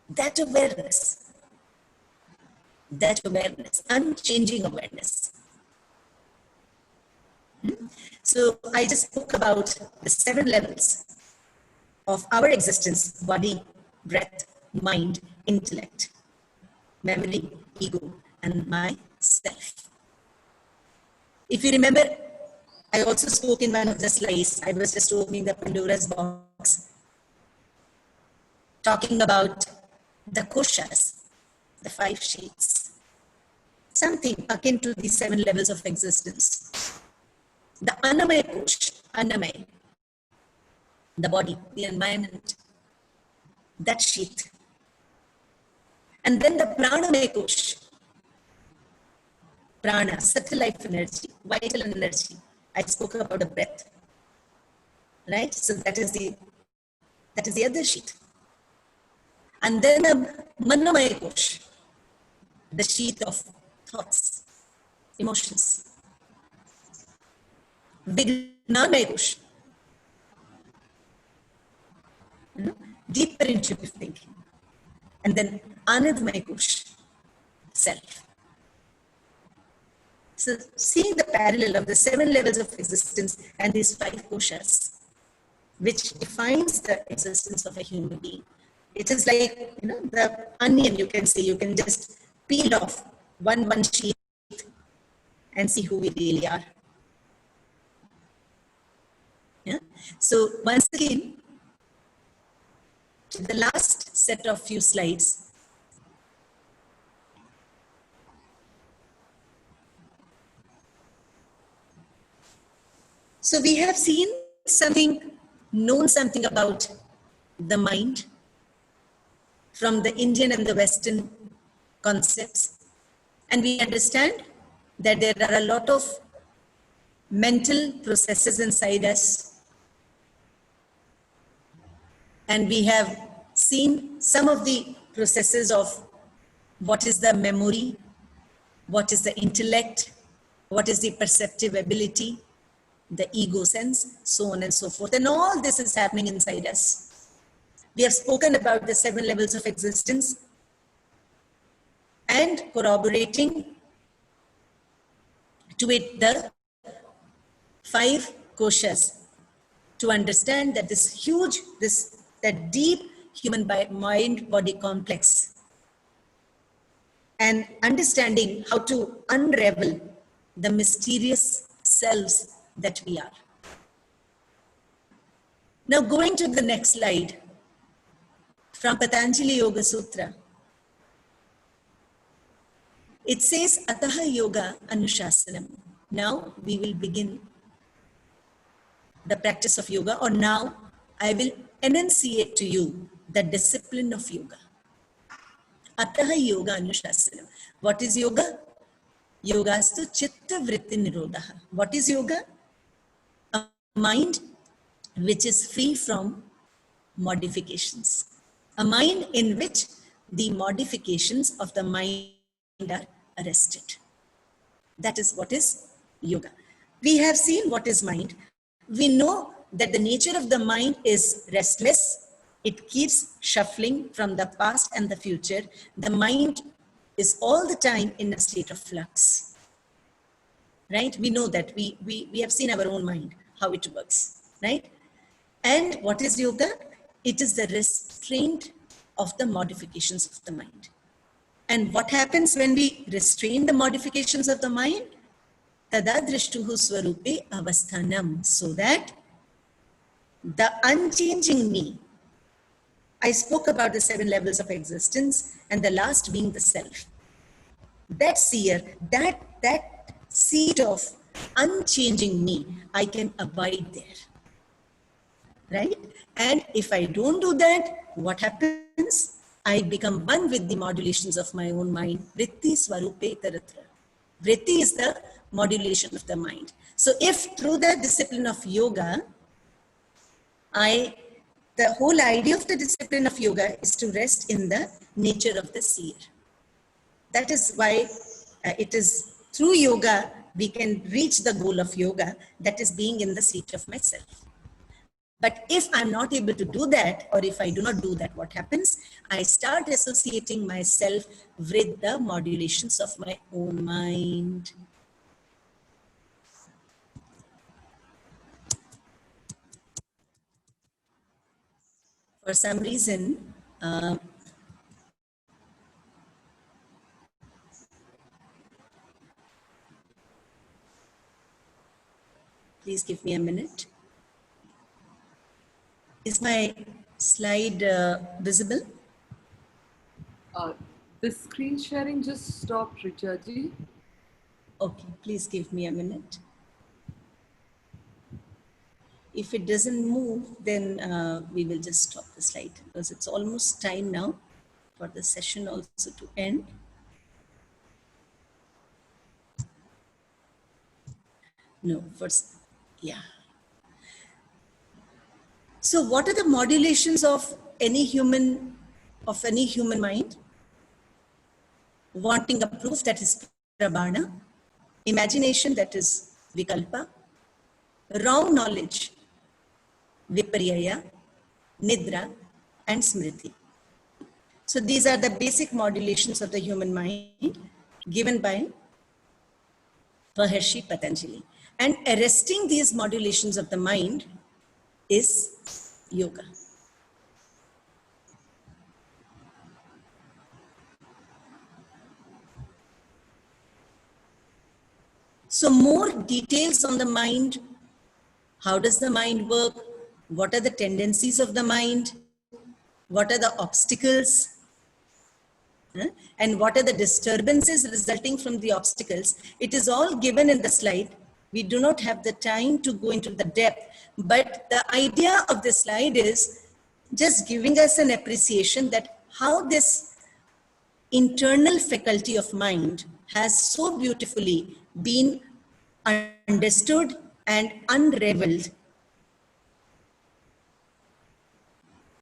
That awareness, unchanging awareness. So I just spoke about the 7 levels of our existence: body, breath, mind, intellect, memory, ego, and myself. If you remember, I also spoke in one of the slides. I was just opening the Pandora's box, talking about the koshas, the 5 sheets, something akin to the 7 levels of existence. The Annamaya Kosh, Annamaya, the body, the environment, that sheet. And then the Pranamaya Kosh, prana, subtle life energy, vital energy. I spoke about the breath, right? So that is the other sheet. And then the Manomaya Kosh, the sheet of thoughts, emotions. Vijnanamaya Kosh, deeper intuitive thinking. And then Anandamaya Kosh, self. So seeing the parallel of the 7 levels of existence and these 5 koshas, which defines the existence of a human being. It is like, the onion, you can say, you can just peel off one sheet and see who we really are. Yeah? So once again, the last set of few slides. So we have seen known something about the mind from the Indian and the Western concepts. And we understand that there are a lot of mental processes inside us. And we have seen some of the processes of what is the memory, what is the intellect, what is the perceptive ability, the ego sense, so on and so forth. And all this is happening inside us. We have spoken about the 7 levels of existence and corroborating to it the 5 koshas to understand that that deep human mind-body complex, and understanding how to unravel the mysterious selves that we are. Now going to the next slide from Patanjali Yoga Sutra. It says, Ataha Yoga Anushasanam. Now we will begin the practice of yoga, or now I will enunciate to you the discipline of yoga. Ataha Yoga Anushasanam. What is yoga? Yogastu Chitta Vritti Nirodha. What is yoga? A mind which is free from modifications. A mind in which the modifications of the mind are arrested. That is what is yoga. We have seen what is mind. We know that the nature of the mind is restless. It keeps shuffling from the past and the future. The mind is all the time in a state of flux. Right? We know that. We have seen our own mind, how it works. Right? And what is yoga? It is the restraint of the modifications of the mind. And what happens when we restrain the modifications of the mind? Tada drishtuhu swarupe avasthanam. So that the unchanging me, I spoke about the 7 levels of existence, and the last being the self. That seer, that seat of unchanging me, I can abide there, right? And if I don't do that, what happens? I become one with the modulations of my own mind. Vritti swarupe taratra. Vritti is the modulation of the mind. So if through the discipline of yoga, the whole idea of the discipline of yoga is to rest in the nature of the seer. That is why it is through yoga we can reach the goal of yoga, that is being in the seat of myself. But if I'm not able to do that, or if I do not do that, what happens? I start associating myself with the modulations of my own mind. For some reason, please give me a minute. Is my slide visible? The screen sharing just stopped, Richa ji. Okay, please give me a minute. If it doesn't move, then we will just stop the slide, because it's almost time now for the session also to end. No, first, yeah. So what are the modulations of any human mind? Wanting a proof, that is prabhana. Imagination, that is vikalpa. Wrong knowledge, viparyaya, nidra, and smriti. So these are the basic modulations of the human mind given by Maharshi Patanjali. And arresting these modulations of the mind is yoga. So more details on the mind. How does the mind work? What are the tendencies of the mind? What are the obstacles? And what are the disturbances resulting from the obstacles? It is all given in the slide. We do not have the time to go into the depth, but the idea of the slide is just giving us an appreciation that how this internal faculty of mind has so beautifully been understood and unraveled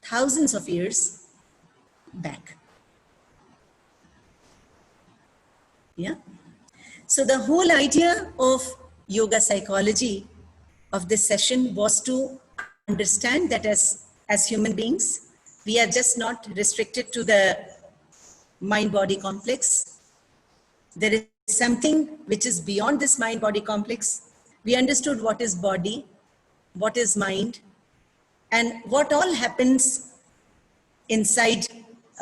thousands of years back. Yeah. So the whole idea of yoga psychology of this session was to understand that as human beings, we are just not restricted to the mind-body complex. There is something which is beyond this mind-body complex. We understood what is body, what is mind, and what all happens inside,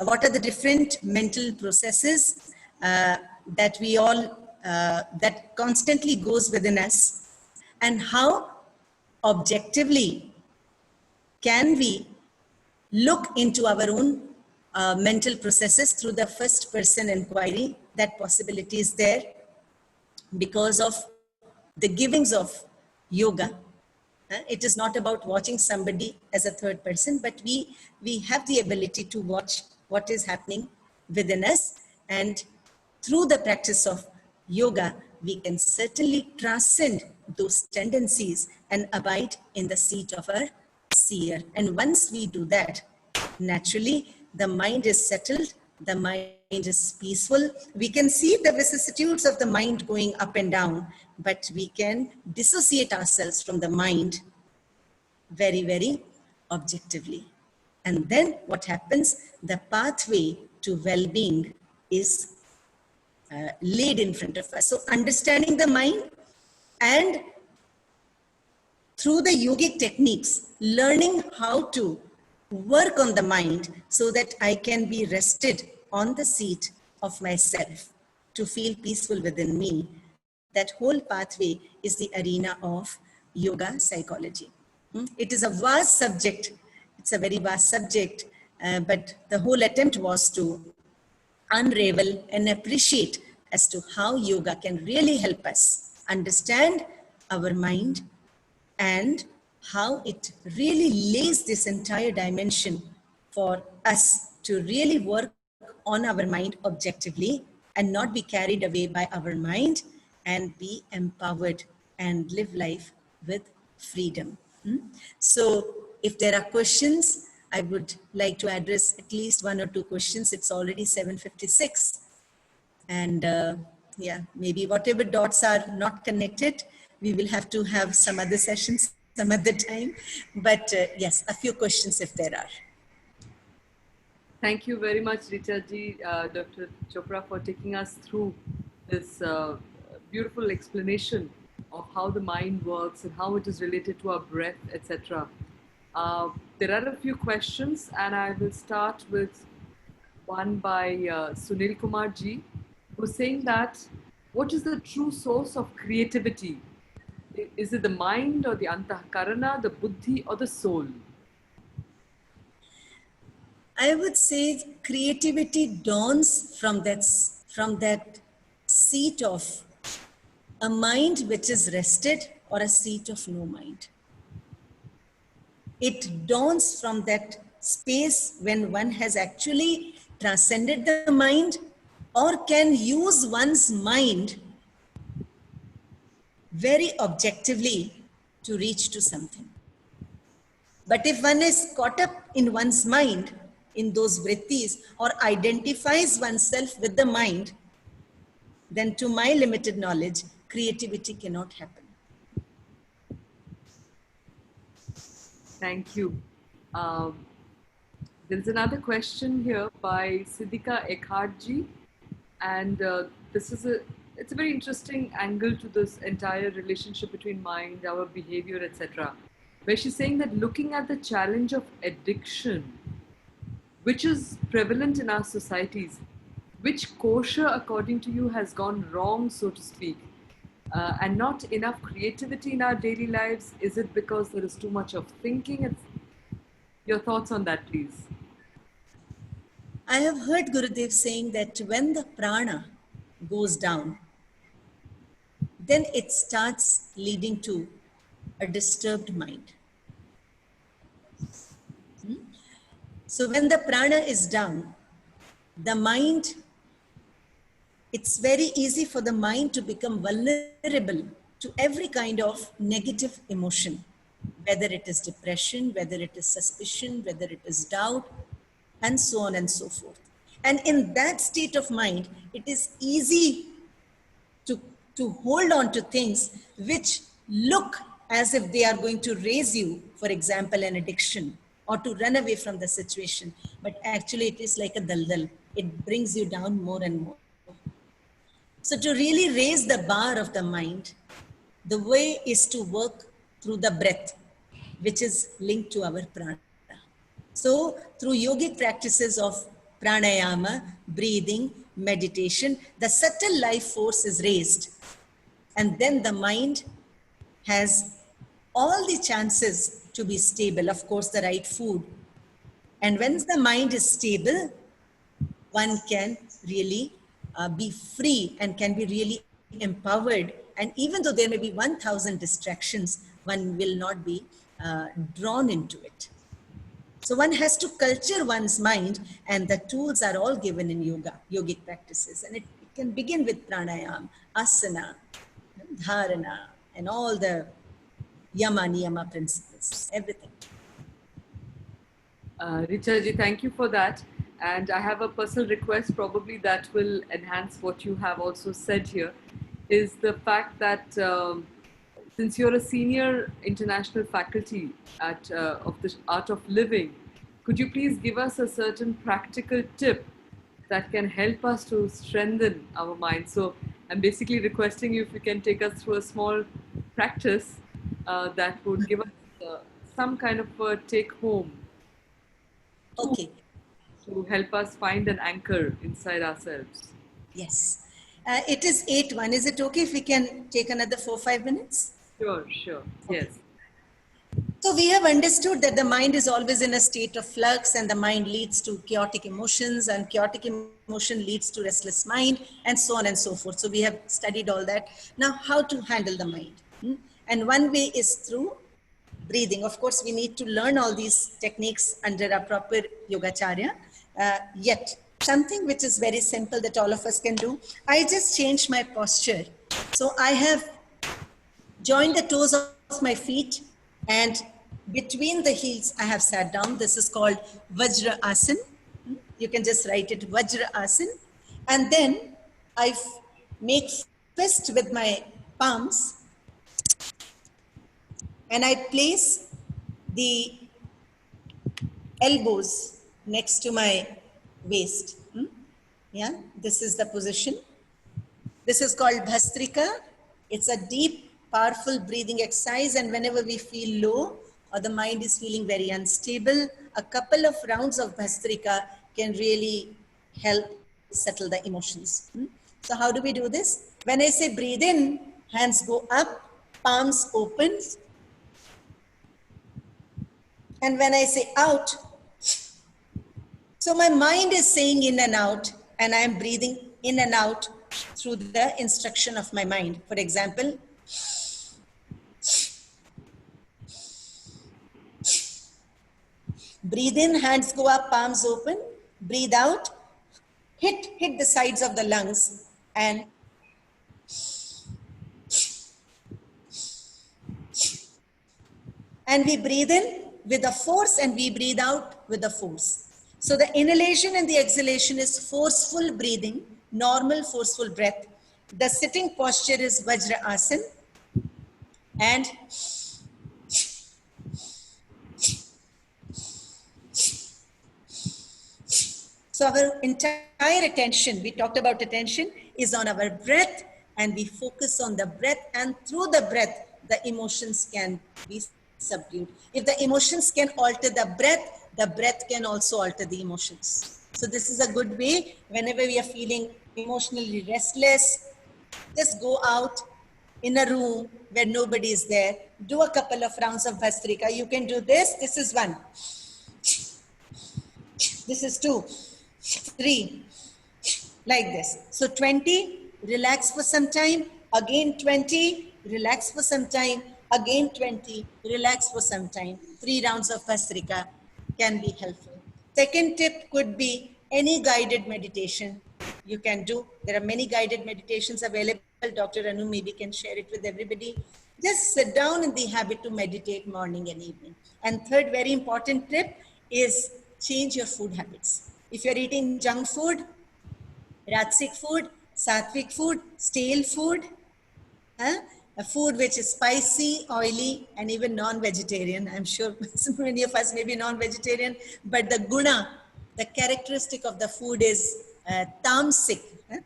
what are the different mental processes that we all, that constantly goes within us, and how objectively can we look into our own mental processes through the first person inquiry. That possibility is there because of the givings of yoga. It is not about watching somebody as a third person, but we have the ability to watch what is happening within us. And through the practice of yoga, we can certainly transcend those tendencies and abide in the seat of our seer. And once we do that, naturally, the mind is settled, the mind is peaceful. We can see the vicissitudes of the mind going up and down, but we can dissociate ourselves from the mind very, very objectively. And then what happens? The pathway to well-being is laid in front of us. So understanding the mind and through the yogic techniques, learning how to work on the mind so that I can be rested on the seat of myself to feel peaceful within me. That whole pathway is the arena of yoga psychology. It is a vast subject. It's a very vast subject. but the whole attempt was to unravel and appreciate as to how yoga can really help us understand our mind and how it really lays this entire dimension for us to really work on our mind objectively and not be carried away by our mind and be empowered and live life with freedom. So if there are questions, I would like to address at least one or two questions. It's already 7:56. And yeah, maybe whatever dots are not connected, we will have to have some other sessions some other time. But yes, a few questions if there are. Thank you very much, Richa ji, Dr. Chopra, for taking us through this beautiful explanation of how the mind works and how it is related to our breath, etc. There are a few questions, and I will start with one by Sunil Kumar ji, who's saying that what is the true source of creativity? Is it the mind or the antakarana, the buddhi or the soul? I would say creativity dawns from that seat of a mind which is rested or a seat of no mind. It dawns from that space when one has actually transcended the mind or can use one's mind very objectively to reach to something. But if one is caught up in one's mind, in those vrittis, or identifies oneself with the mind, then to my limited knowledge, creativity cannot happen. Thank you. There's another question here by Siddhika Ekharji, and it's a very interesting angle to this entire relationship between mind, our behavior, etc. Where she's saying that looking at the challenge of addiction, which is prevalent in our societies, which kosher, according to you, has gone wrong, so to speak, and not enough creativity in our daily lives? Is it because there is too much of thinking? Your thoughts on that, please. I have heard Gurudev saying that when the prana goes down, then it starts leading to a disturbed mind. So when the prana is down, the mind, it's very easy for the mind to become vulnerable to every kind of negative emotion, whether it is depression, whether it is suspicion, whether it is doubt, and so on and so forth. And in that state of mind, it is easy to hold on to things which look as if they are going to raise you, for example, an addiction, or to run away from the situation. But actually it is like a daldal. It brings you down more and more. So to really raise the bar of the mind, the way is to work through the breath, which is linked to our prana. So through yogic practices of pranayama, breathing, meditation, the subtle life force is raised. And then the mind has all the chances to be stable, of course, the right food. And when the mind is stable, one can really be free and can be really empowered. And even though there may be 1,000 distractions, one will not be drawn into it. So one has to culture one's mind, and the tools are all given in yoga, yogic practices. And it can begin with pranayama, asana, dharana, and all the yama, niyama principles, everything. Richa ji, thank you for that. And I have a personal request, probably that will enhance what you have also said here, is the fact that since you're a senior international faculty at of the Art of Living, could you please give us a certain practical tip that can help us to strengthen our mind? So I'm basically requesting you if you can take us through a small practice that would give us some kind of a take home. Okay. To help us find an anchor inside ourselves. Yes. It is 8:01. Is it okay if we can take another 4-5 minutes? Sure, sure. Yes. So we have understood that the mind is always in a state of flux, and the mind leads to chaotic emotions, and chaotic emotion leads to restless mind, and so on and so forth. So we have studied all that. Now, how to handle the mind? And one way is through breathing. Of course, we need to learn all these techniques under a proper yogacharya. Yet, something which is very simple that all of us can do, I just changed my posture. So I have joined the toes of my feet, and between the heels, I have sat down. This is called Vajra Asan. You can just write it Vajra Asan. And then I make fist with my palms, and I place the elbows next to my waist. Yeah, this is the position. This is called Bhastrika. It's a deep, powerful breathing exercise. And whenever we feel low or the mind is feeling very unstable, a couple of rounds of Bhastrika can really help settle the emotions. So how do we do this? When I say breathe in, hands go up, palms open. And when I say out, so my mind is saying in and out, and I am breathing in and out through the instruction of my mind. For example, breathe in, hands go up, palms open. Breathe out, hit the sides of the lungs, and we breathe in with a force and we breathe out with a force. So the inhalation and the exhalation is forceful breathing, normal forceful breath. The sitting posture is Vajra Asan, and so our entire attention, we talked about attention, is on our breath, and we focus on the breath, and through the breath, the emotions can be subdued. If the emotions can alter the breath can also alter the emotions. So this is a good way. Whenever we are feeling emotionally restless, just go out in a room where nobody is there. Do a couple of rounds of Bhastrika. You can do this. This is 1. This is 2, 3, like this. So 20, relax for some time. Again 20, relax for some time. Again 20, relax for some time. 3 rounds of Bhastrika can be helpful. Second tip could be any guided meditation you can do. There are many guided meditations available. Dr. Anu maybe can share it with everybody. Just sit down in the habit to meditate morning and evening. And third very important tip is change your food habits. If you're eating junk food, Rajasic food, Sattvic food, stale food, a food which is spicy, oily, and even non-vegetarian. I'm sure many of us may be non-vegetarian, but the guna, the characteristic of the food is tamasic.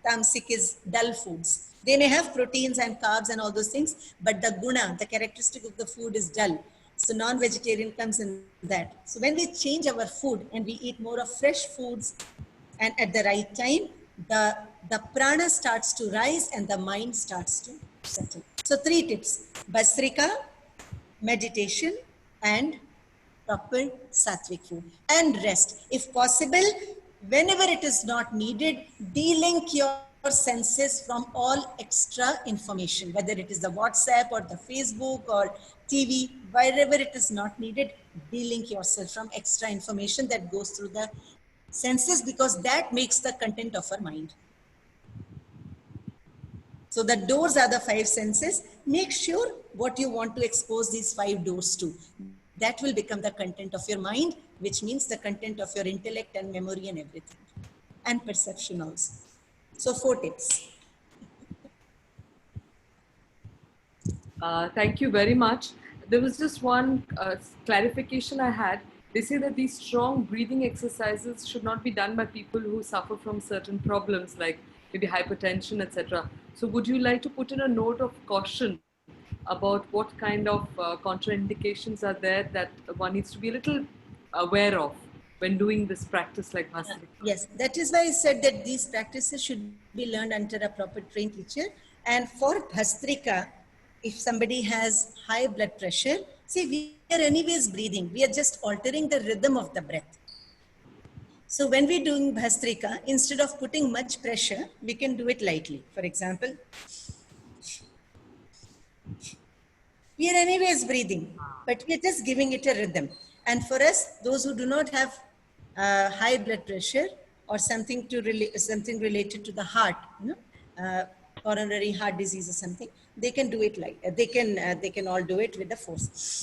Tamasic is dull foods. They may have proteins and carbs and all those things, but the guna, the characteristic of the food is dull. So non-vegetarian comes in that. So when we change our food and we eat more of fresh foods and at the right time, the prana starts to rise and the mind starts to settle. So 3 tips: Bhastrika, meditation, and proper sattvic food, and rest. If possible, whenever it is not needed, de-link your senses from all extra information, whether it is the WhatsApp or the Facebook or TV, wherever it is not needed, de-link yourself from extra information that goes through the senses, because that makes the content of our mind. So the doors are the 5 senses. Make sure what you want to expose these 5 doors to. That will become the content of your mind, which means the content of your intellect and memory and everything. And perception also. So 4 tips. Thank you very much. There was just one clarification I had. They say that these strong breathing exercises should not be done by people who suffer from certain problems like maybe hypertension, etc. So would you like to put in a note of caution about what kind of contraindications are there that one needs to be a little aware of when doing this practice like Bhastrika? Yes, that is why I said that these practices should be learned under a proper trained teacher. And for Bhastrika, if somebody has high blood pressure, See, we are anyways breathing. We are just altering the rhythm of the breath. So when we're doing Bhastrika, instead of putting much pressure, we can do it lightly. For example, we are anyways breathing, but we are just giving it a rhythm. And for us, those who do not have high blood pressure or something something related to the heart, coronary heart disease or something, they can do it like they can all do it with the force.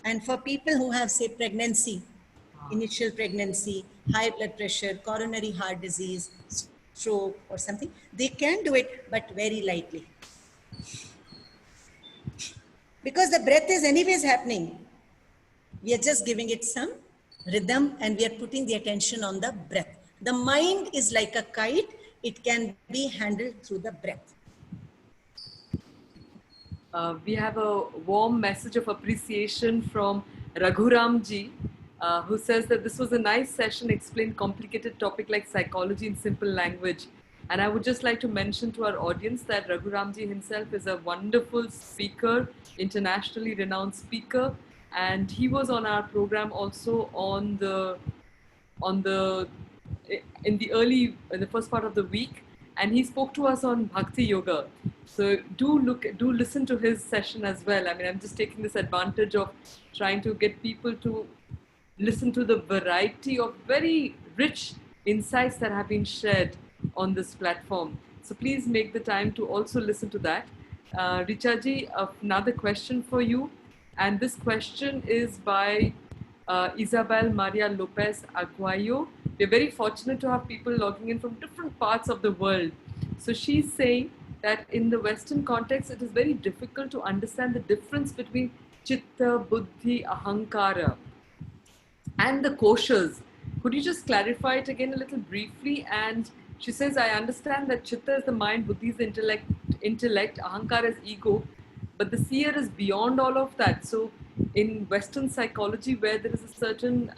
And for people who have, say, pregnancy, initial pregnancy, high blood pressure, coronary heart disease, stroke, or something, they can do it, but very lightly. Because the breath is anyways happening. We are just giving it some rhythm and we are putting the attention on the breath. The mind is like a kite, it can be handled through the breath. We have a warm message of appreciation from Raghuramji, who says that this was a nice session, explained complicated topic like psychology in simple language. And I would just like to mention to our audience that Raghuramji himself is a wonderful speaker, internationally renowned speaker, and he was on our program also on the in the first part of the week, and he spoke to us on bhakti yoga. So do listen to his session as well. I mean, I'm just taking this advantage of trying to get people to listen to the variety of very rich insights that have been shared on this platform. So please make the time to also listen to that. Richaji, another question for you, and this question is by Isabel Maria Lopez Aguayo. We're very fortunate to have people logging in from different parts of the world. So she's saying that in the Western context, it is very difficult to understand the difference between Chitta, Buddhi, Ahankara, and the koshas. Could you just clarify it again a little briefly? And she says, I understand that Chitta is the mind, Buddhi is the intellect, Ahankara is ego, but the seer is beyond all of that. So in Western psychology, where there is a certain,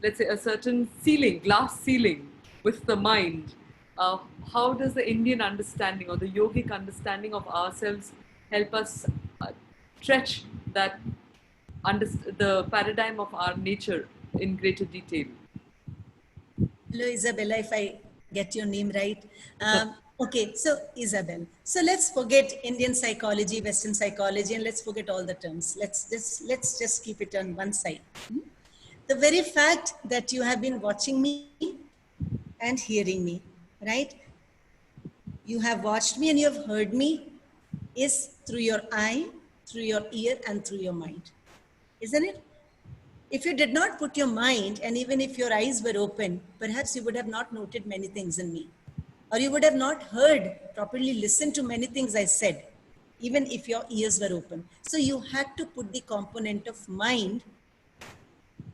let's say, a certain ceiling, glass ceiling with the mind, how does the Indian understanding or the yogic understanding of ourselves help us stretch that the paradigm of our nature in greater detail? Hello, Isabella, if I get your name right. Okay, so Isabel. So let's forget Indian psychology, Western psychology, and let's forget all the terms. Let's just keep it on one side. The very fact that you have been watching me and hearing me, right? You have watched me and you have heard me is through your eye, through your ear, and through your mind. Isn't it? If you did not put your mind, and even if your eyes were open, perhaps you would have not noted many things in me. Or you would have not heard, properly listened to many things I said, even if your ears were open. So you had to put the component of mind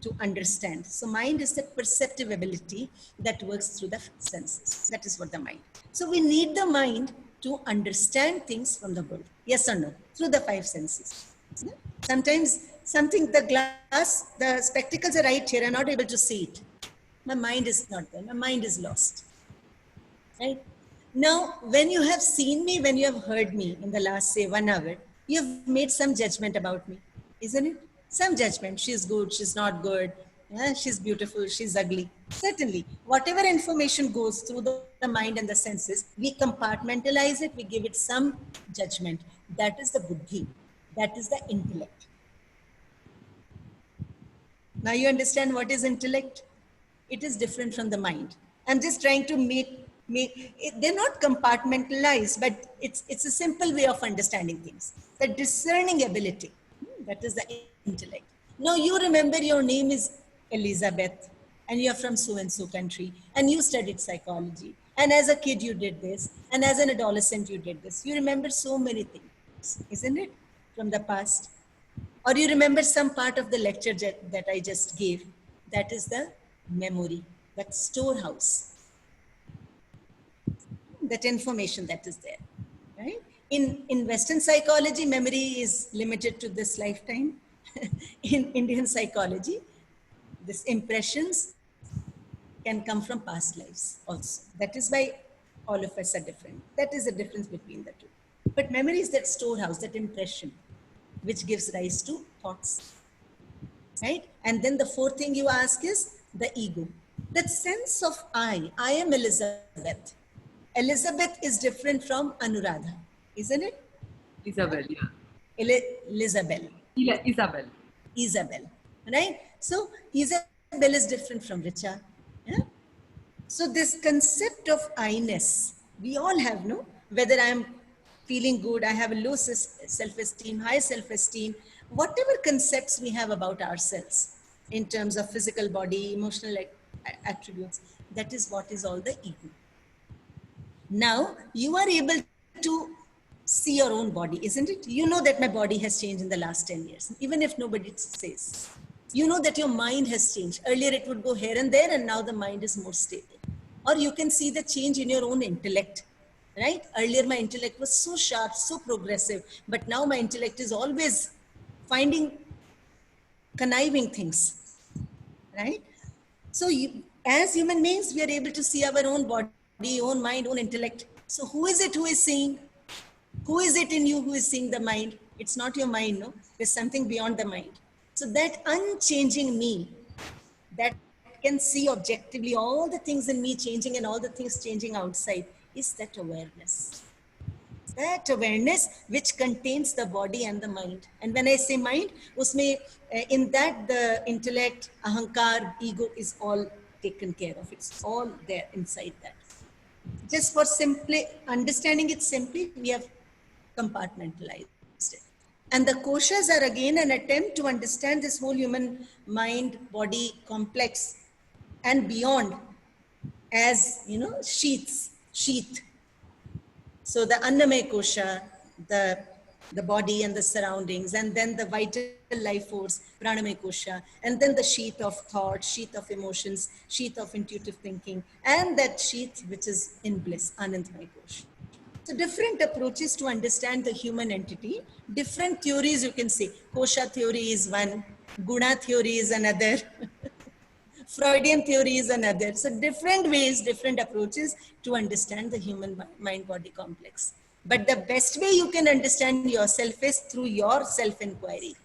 to understand. So mind is the perceptive ability that works through the senses. That is what the mind. So we need the mind to understand things from the world. Yes or no? Through the five senses. Sometimes something, the glass, the spectacles are right here, I'm not able to see it. My mind is not there, my mind is lost. Right? Now, when you have seen me, when you have heard me in the last, say, 1 hour, you have made some judgment about me, isn't it? Some judgment, she's good, she's not good, she's beautiful, she's ugly. Certainly, whatever information goes through the mind and the senses, we compartmentalize it, we give it some judgment. That is the buddhi, that is the intellect. Now you understand what is intellect? It is different from the mind. I'm just trying to make it, they're not compartmentalized, but it's a simple way of understanding things. The discerning ability, that is the intellect. Now you remember your name is Elizabeth and you're from so and so country and you studied psychology. And as a kid you did this and as an adolescent you did this. You remember so many things, isn't it? From the past. Or you remember some part of the lecture that I just gave. That is the memory, that storehouse. That information that is there, right? In Western psychology, memory is limited to this lifetime. In Indian psychology, these impressions can come from past lives also. That is why all of us are different. That is the difference between the two. But memory is that storehouse, that impression. which gives rise to thoughts, right? And then the fourth thing you ask is the ego. That sense of I am Elizabeth. Elizabeth is different from Anuradha, isn't it? Isabel, yeah. Elizabeth. Isabel. Isabel, right? So Isabel is different from Richa. Yeah? So this concept of I-ness, we all have, no? Whether I'm feeling good, I have a low self-esteem, high self-esteem, whatever concepts we have about ourselves in terms of physical body, emotional attributes, that is what is all the ego. Now you are able to see your own body, isn't it? You know that my body has changed in the last 10 years, even if nobody says. You know that your mind has changed. Earlier it would go here and there, and now the mind is more stable. Or you can see the change in your own intellect, right? Earlier my intellect was so sharp, so progressive, but now my intellect is always finding conniving things, right? So as human beings, we are able to see our own body, own mind, own intellect. So who is it who is seeing? Who is it in you who is seeing the mind? It's not your mind, no? There's something beyond the mind. So that unchanging me, that can see objectively all the things in me changing and all the things changing outside, is that awareness. That awareness which contains the body and the mind. And when I say mind, usme, in that the intellect, ahankar, ego is all taken care of. It's all there inside that. Just for simply understanding it simply, we have compartmentalized it. And the koshas are again an attempt to understand this whole human mind body complex and beyond as, you know, sheath. So the Annamaya kosha, the body and the surroundings, and then the vital life force, Pranamaya kosha, and then the sheath of thought, sheath of emotions, sheath of intuitive thinking, and that sheath which is in bliss, Anandamaya kosha. So different approaches to understand the human entity, different theories you can say. Kosha theory is one, Guna theory is another, Freudian theory is another. So different ways, different approaches to understand the human mind-body complex. But the best way you can understand yourself is through your self-inquiry.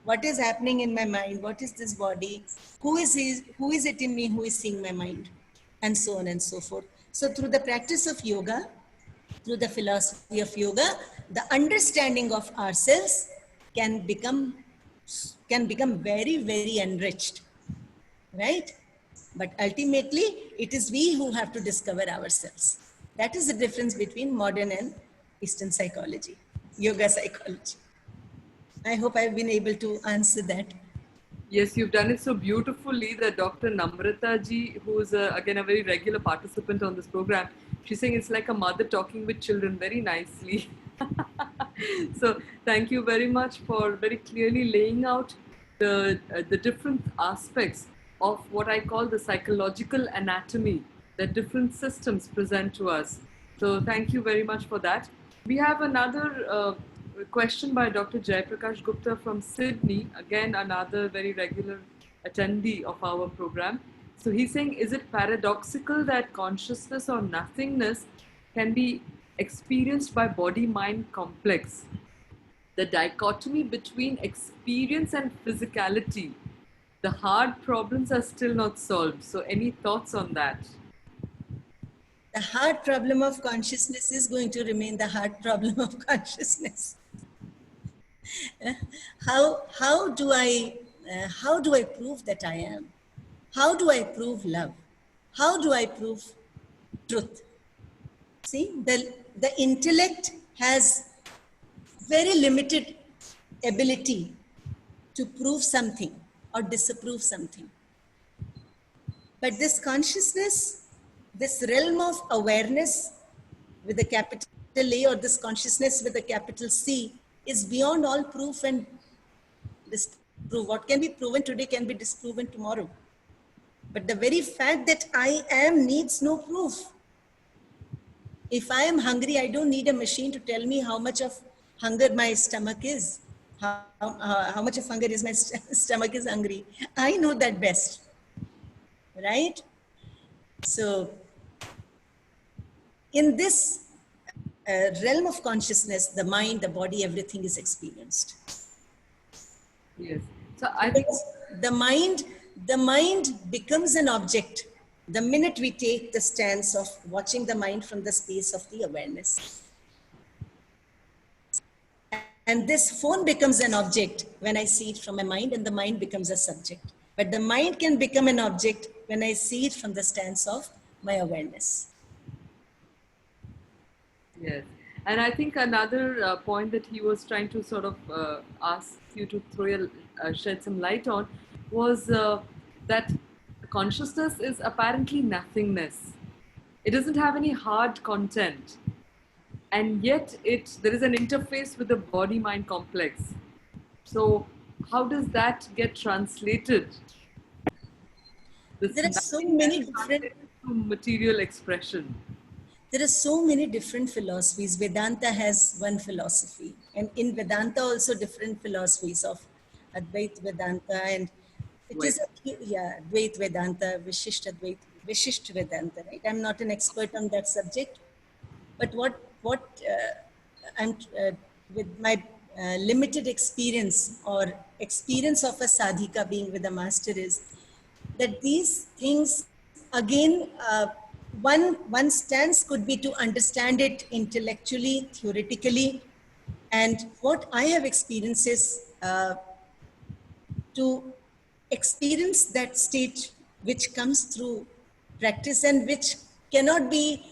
What is happening in my mind? What is this body? Who is it in me who is seeing my mind? And so on and so forth. So through the practice of yoga, through the philosophy of yoga, the understanding of ourselves can become very, very enriched, right? But ultimately, it is we who have to discover ourselves. That is the difference between modern and Eastern psychology, yoga psychology. I hope I've been able to answer that. Yes, you've done it so beautifully that Dr. Namrata ji, who's again a very regular participant on this program, she's saying it's like a mother talking with children very nicely. So thank you very much for very clearly laying out the different aspects of what I call the psychological anatomy that different systems present to us. So thank you very much for that. We have another question by Dr. Jaiprakash Gupta from Sydney, again another very regular attendee of our program. So he's saying, is it paradoxical that consciousness or nothingness can be experienced by body-mind complex? The dichotomy between experience and physicality, the hard problems are still not solved. So any thoughts on that? The hard problem of consciousness is going to remain the hard problem of consciousness. How do I prove that I am? How do I prove love? How do I prove truth? See, the intellect has very limited ability to prove something or disapprove something. But this consciousness, this realm of awareness with a capital A, or this consciousness with a capital C, is beyond all proof and disprove. What can be proven today can be disproven tomorrow. But the very fact that I am needs no proof. If I am hungry, I don't need a machine to tell me how much of hunger my stomach is. How much of hunger is my stomach is hungry. I know that best, right? So in this realm of consciousness, the mind, the body, everything is experienced. Yes. So I think Because the mind becomes an object the minute we take the stance of watching the mind from the space of the awareness. And this phone becomes an object when I see it from my mind, and the mind becomes a subject. But the mind can become an object when I see it from the stance of my awareness. yes. And I think another point that he was trying to sort of ask you to shed some light on was that consciousness is apparently nothingness. It doesn't have any hard content, and yet there is an interface with the body mind complex. So how does that get translated? This There are so nothingness many different translated to material expression. There are so many different philosophies. Vedanta has one philosophy, and in Vedanta also different philosophies of Advait Vedanta, and it Wait. is Advait Vedanta, Vishisht Vedanta. Right? I'm not an expert on that subject, but I'm with my limited experience or experience of a sadhika being with a master is that these things again one stance could be to understand it intellectually, theoretically, and what I have experienced is to experience that state which comes through practice and which cannot be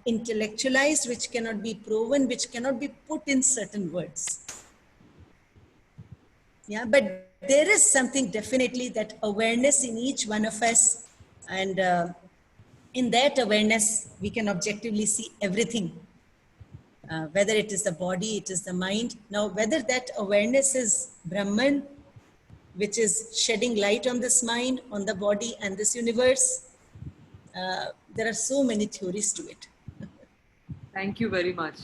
intellectualized, which cannot be proven, which cannot be put in certain words. Yeah, but there is something definitely that awareness in each one of us, and in that awareness, we can objectively see everything. Whether it is the body, it is the mind. Now, whether that awareness is Brahman, which is shedding light on this mind, on the body, and this universe, there are so many theories to it. Thank you very much.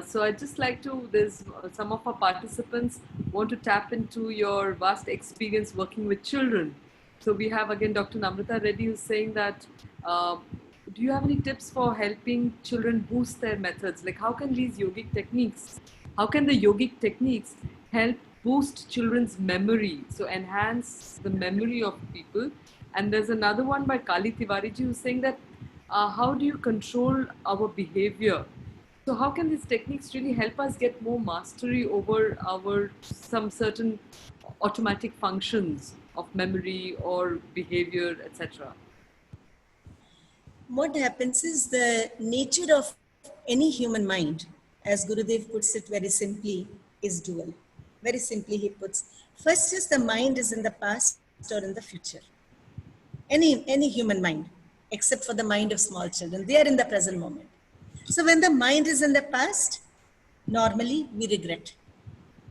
So I'd just like to, there's some of our participants want to tap into your vast experience working with children. So we have again Dr. Namrata Reddy who's saying that, do you have any tips for helping children boost their methods? Like how can these yogic techniques, how can the yogic techniques help boost children's memory? So enhance the memory of people. And there's another one by Kali Tiwari ji who's saying that how do you control our behavior? So how can these techniques really help us get more mastery over our some certain automatic functions of memory or behavior, etc.? What happens is the nature of any human mind, as Gurudev puts it very simply, is dual. Very simply, he puts, first is the mind is in the past or in the future. Any human mind, except for the mind of small children, they are in the present moment. So when the mind is in the past, normally we regret.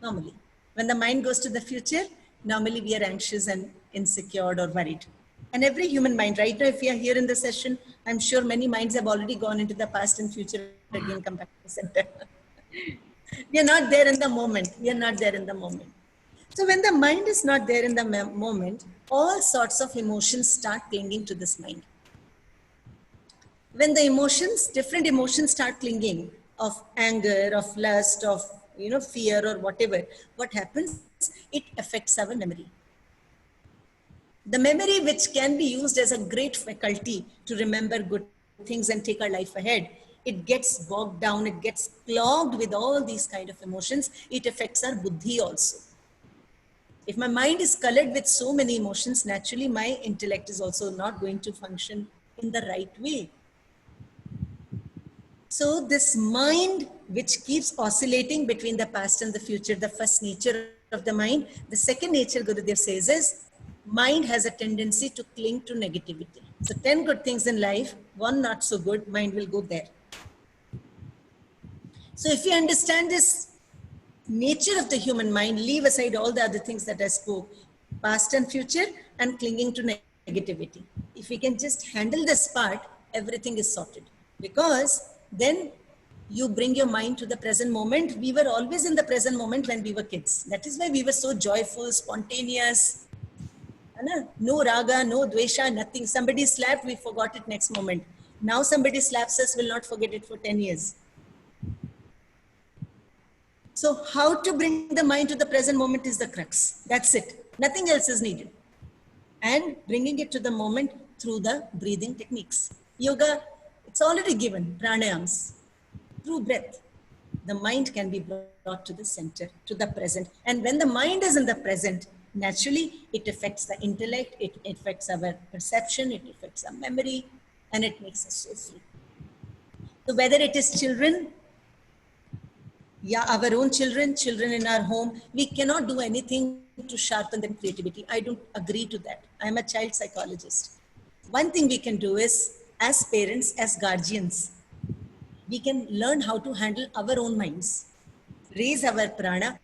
Normally. When the mind goes to the future, normally we are anxious and insecure or worried. And every human mind, right now, if we are here in the session, I'm sure many minds have already gone into the past and future again, come back to the center. We are not there in the moment. We are not there in the moment. So when the mind is not there in the moment, all sorts of emotions start clinging to this mind. When the emotions, different emotions start clinging of anger, of lust, of fear or whatever, what happens? It affects our memory. The memory which can be used as a great faculty to remember good things and take our life ahead, it gets bogged down, it gets clogged with all these kind of emotions. It affects our buddhi also. If my mind is colored with so many emotions, naturally my intellect is also not going to function in the right way. So this mind which keeps oscillating between the past and the future, the first nature of the mind, the second nature Gurudev says is, mind has a tendency to cling to negativity. So 10 good things in life, one not so good, mind will go there. So if you understand this nature of the human mind, leave aside all the other things that I spoke, past and future, and clinging to negativity. If we can just handle this part, everything is sorted. Because then you bring your mind to the present moment. We were always in the present moment when we were kids. That is why we were so joyful, spontaneous. No raga, no dvesha, nothing. Somebody slapped, we forgot it next moment. Now somebody slaps us, we'll not forget it for 10 years. So how to bring the mind to the present moment is the crux. That's it. Nothing else is needed. And bringing it to the moment through the breathing techniques. Yoga, it's already given, pranayams. Through breath, the mind can be brought to the center, to the present. And when the mind is in the present, naturally, it affects the intellect, it affects our perception, it affects our memory, and it makes us so free. So whether it is children, yeah, our own children, children in our home, we cannot do anything to sharpen their creativity. I don't agree to that. I'm a child psychologist. One thing we can do is, as parents, as guardians, we can learn how to handle our own minds, raise our prana,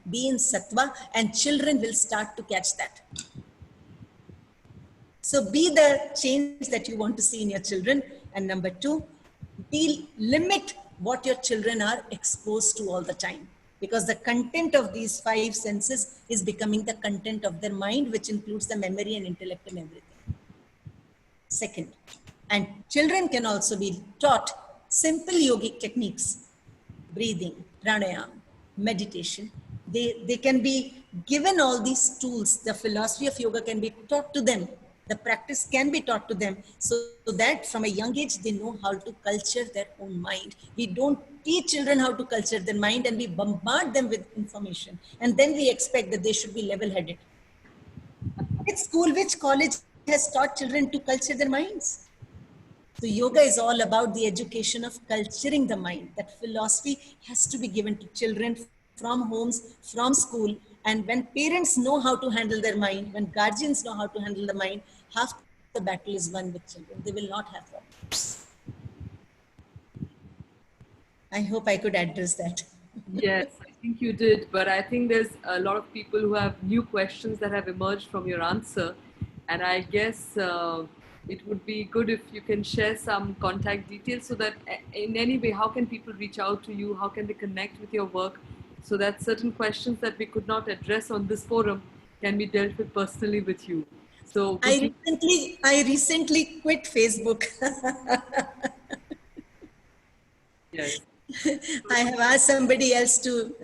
be in sattva, and children will start to catch that. So be the change that you want to see in your children. And number two, limit what your children are exposed to all the time. Because the content of these five senses is becoming the content of their mind, which includes the memory and intellect and everything. Second, and children can also be taught simple yogic techniques, breathing, pranayam, meditation. They can be given all these tools. The philosophy of yoga can be taught to them. The practice can be taught to them so that from a young age, they know how to culture their own mind. We don't teach children how to culture their mind and we bombard them with information. And then we expect that they should be level-headed. Which school, which college has taught children to culture their minds? So yoga is all about the education of culturing the mind. That philosophy has to be given to children from homes, from school. And when parents know how to handle their mind, when guardians know how to handle the mind, half the battle is won with children. They will not have problems. I hope I could address that. Yes, I think you did, but I think there's a lot of people who have new questions that have emerged from your answer. And I guess it would be good if you can share some contact details so that in any way, how can people reach out to you? How can they connect with your work so that certain questions that we could not address on this forum can be dealt with personally with you? So I recently quit Facebook. Yes. I have asked somebody else to,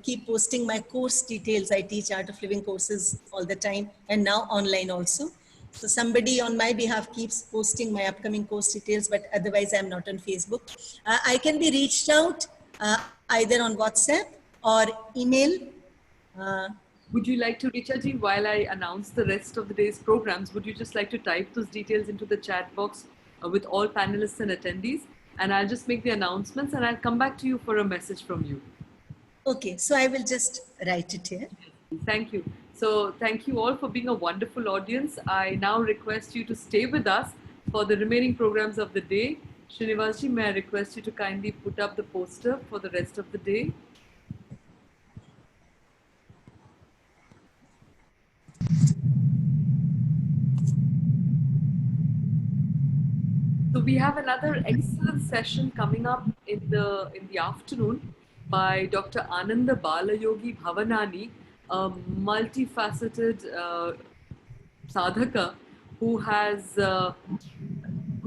keep posting my course details. I teach Art of Living courses all the time and now online also. So somebody on my behalf keeps posting my upcoming course details, but otherwise I'm not on Facebook. I can be reached out either on WhatsApp or email. Would you like to reach out to you while I announce the rest of the day's programs? Would you just like to type those details into the chat box with all panelists and attendees? And I'll just make the announcements and I'll come back to you for a message from you. Okay, so I will just write it here. Thank you. So thank you all for being a wonderful audience. I now request you to stay with us for the remaining programs of the day. Srinivasji, may I request you to kindly put up the poster for the rest of the day? So we have another excellent session coming up in the afternoon by Dr. Ananda Balayogi Bhavanani, a multifaceted sadhaka who's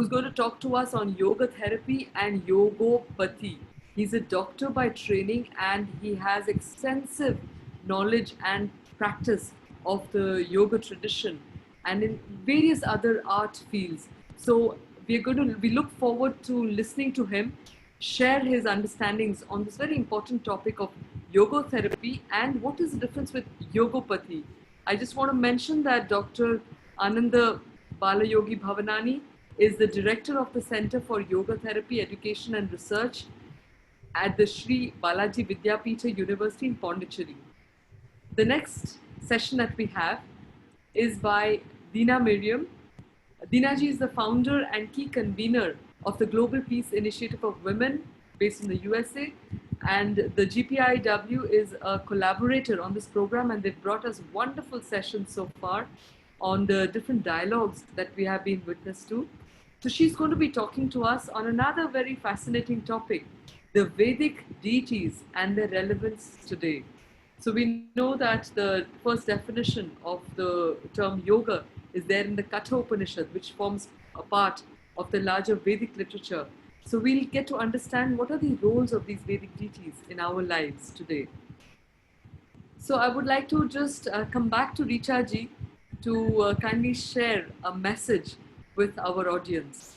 going to talk to us on yoga therapy and yogopathy. He's a doctor by training and he has extensive knowledge and practice of the yoga tradition and in various other art fields. So we look forward to listening to him share his understandings on this very important topic of yoga therapy and what is the difference with yogopathy. I just want to mention that Dr. Ananda Balayogi Bhavanani is the director of the Center for Yoga Therapy Education and Research at the Sri Balaji Vidyapitha University in Pondicherry. The next session that we have is by Dina Miriam. Dinaji is the founder and key convener of the Global Peace Initiative of Women based in the USA. And the GPIW is a collaborator on this program and they've brought us wonderful sessions so far on the different dialogues that we have been witness to. So she's going to be talking to us on another very fascinating topic, the Vedic deities and their relevance today. So we know that the first definition of the term yoga is there in the Katha Upanishad, which forms a part of the larger Vedic literature. So we'll get to understand what are the roles of these Vedic deities in our lives today. So I would like to just come back to Richa ji to kindly share a message with our audience.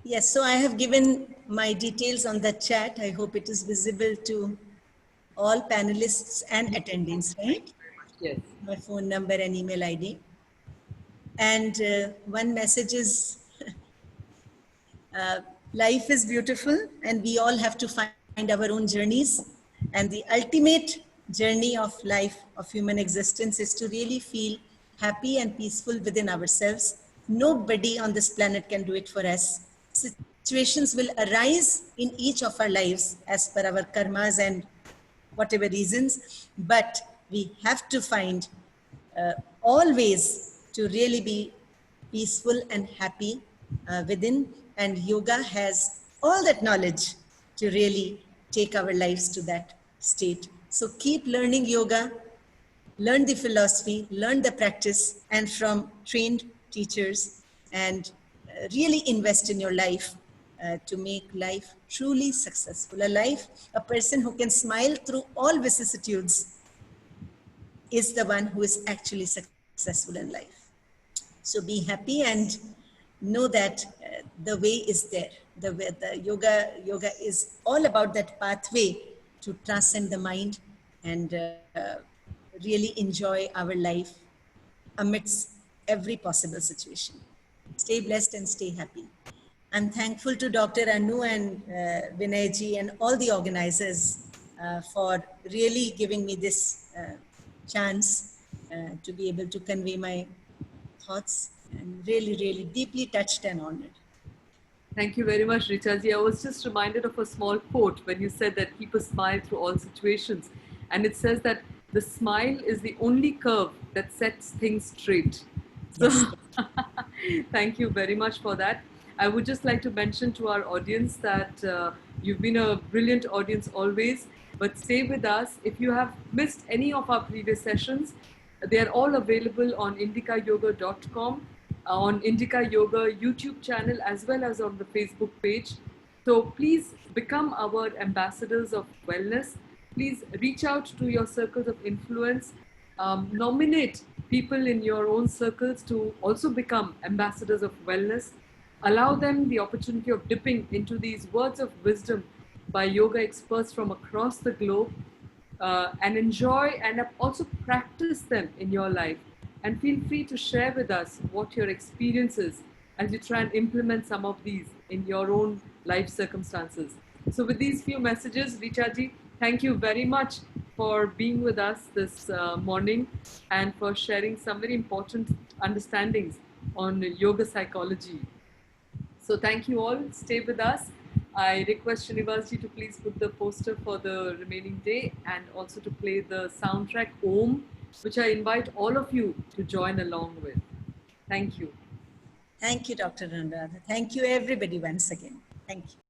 Yes, so I have given my details on the chat. I hope it is visible to all panelists and attendings, right? Yes. My phone number and email ID. And one message is life is beautiful and we all have to find our own journeys. And the ultimate journey of life, of human existence, is to really feel happy and peaceful within ourselves. Nobody on this planet can do it for us. Situations will arise in each of our lives as per our karmas and whatever reasons, but we have to find always to really be peaceful and happy within. And yoga has all that knowledge to really take our lives to that state. So keep learning yoga, learn the philosophy, learn the practice, and from trained teachers, and really invest in your life to make life truly successful. A person who can smile through all vicissitudes is the one who is actually successful in life. So be happy and know that the way is there. The yoga is all about that pathway to transcend the mind and really enjoy our life amidst every possible situation. Stay blessed and stay happy. I'm thankful to Dr. Anu and Vinay ji and all the organizers for really giving me this chance to be able to convey my thoughts, and really, really deeply touched and honored. Thank you very much, Richa ji. I was just reminded of a small quote when you said that keep a smile through all situations. And it says that the smile is the only curve that sets things straight. So Yes. thank you very much for that. I would just like to mention to our audience that you've been a brilliant audience always, but stay with us. If you have missed any of our previous sessions, they are all available on indicayoga.com, on Indica Yoga YouTube channel, as well as on the Facebook page. So please become our ambassadors of wellness. Please reach out to your circles of influence. Nominate people in your own circles to also become ambassadors of wellness. Allow them the opportunity of dipping into these words of wisdom by yoga experts from across the globe, and enjoy and also practice them in your life. And feel free to share with us what your experience is as you try and implement some of these in your own life circumstances. So with these few messages, Richa ji, thank you very much for being with us this morning and for sharing some very important understandings on yoga psychology. So thank you all. Stay with us. I request Srinivas ji to please put the poster for the remaining day and also to play the soundtrack Om, which I invite all of you to join along with. Thank you. Thank you, Dr. Anuradha. Thank you, everybody, once again. Thank you.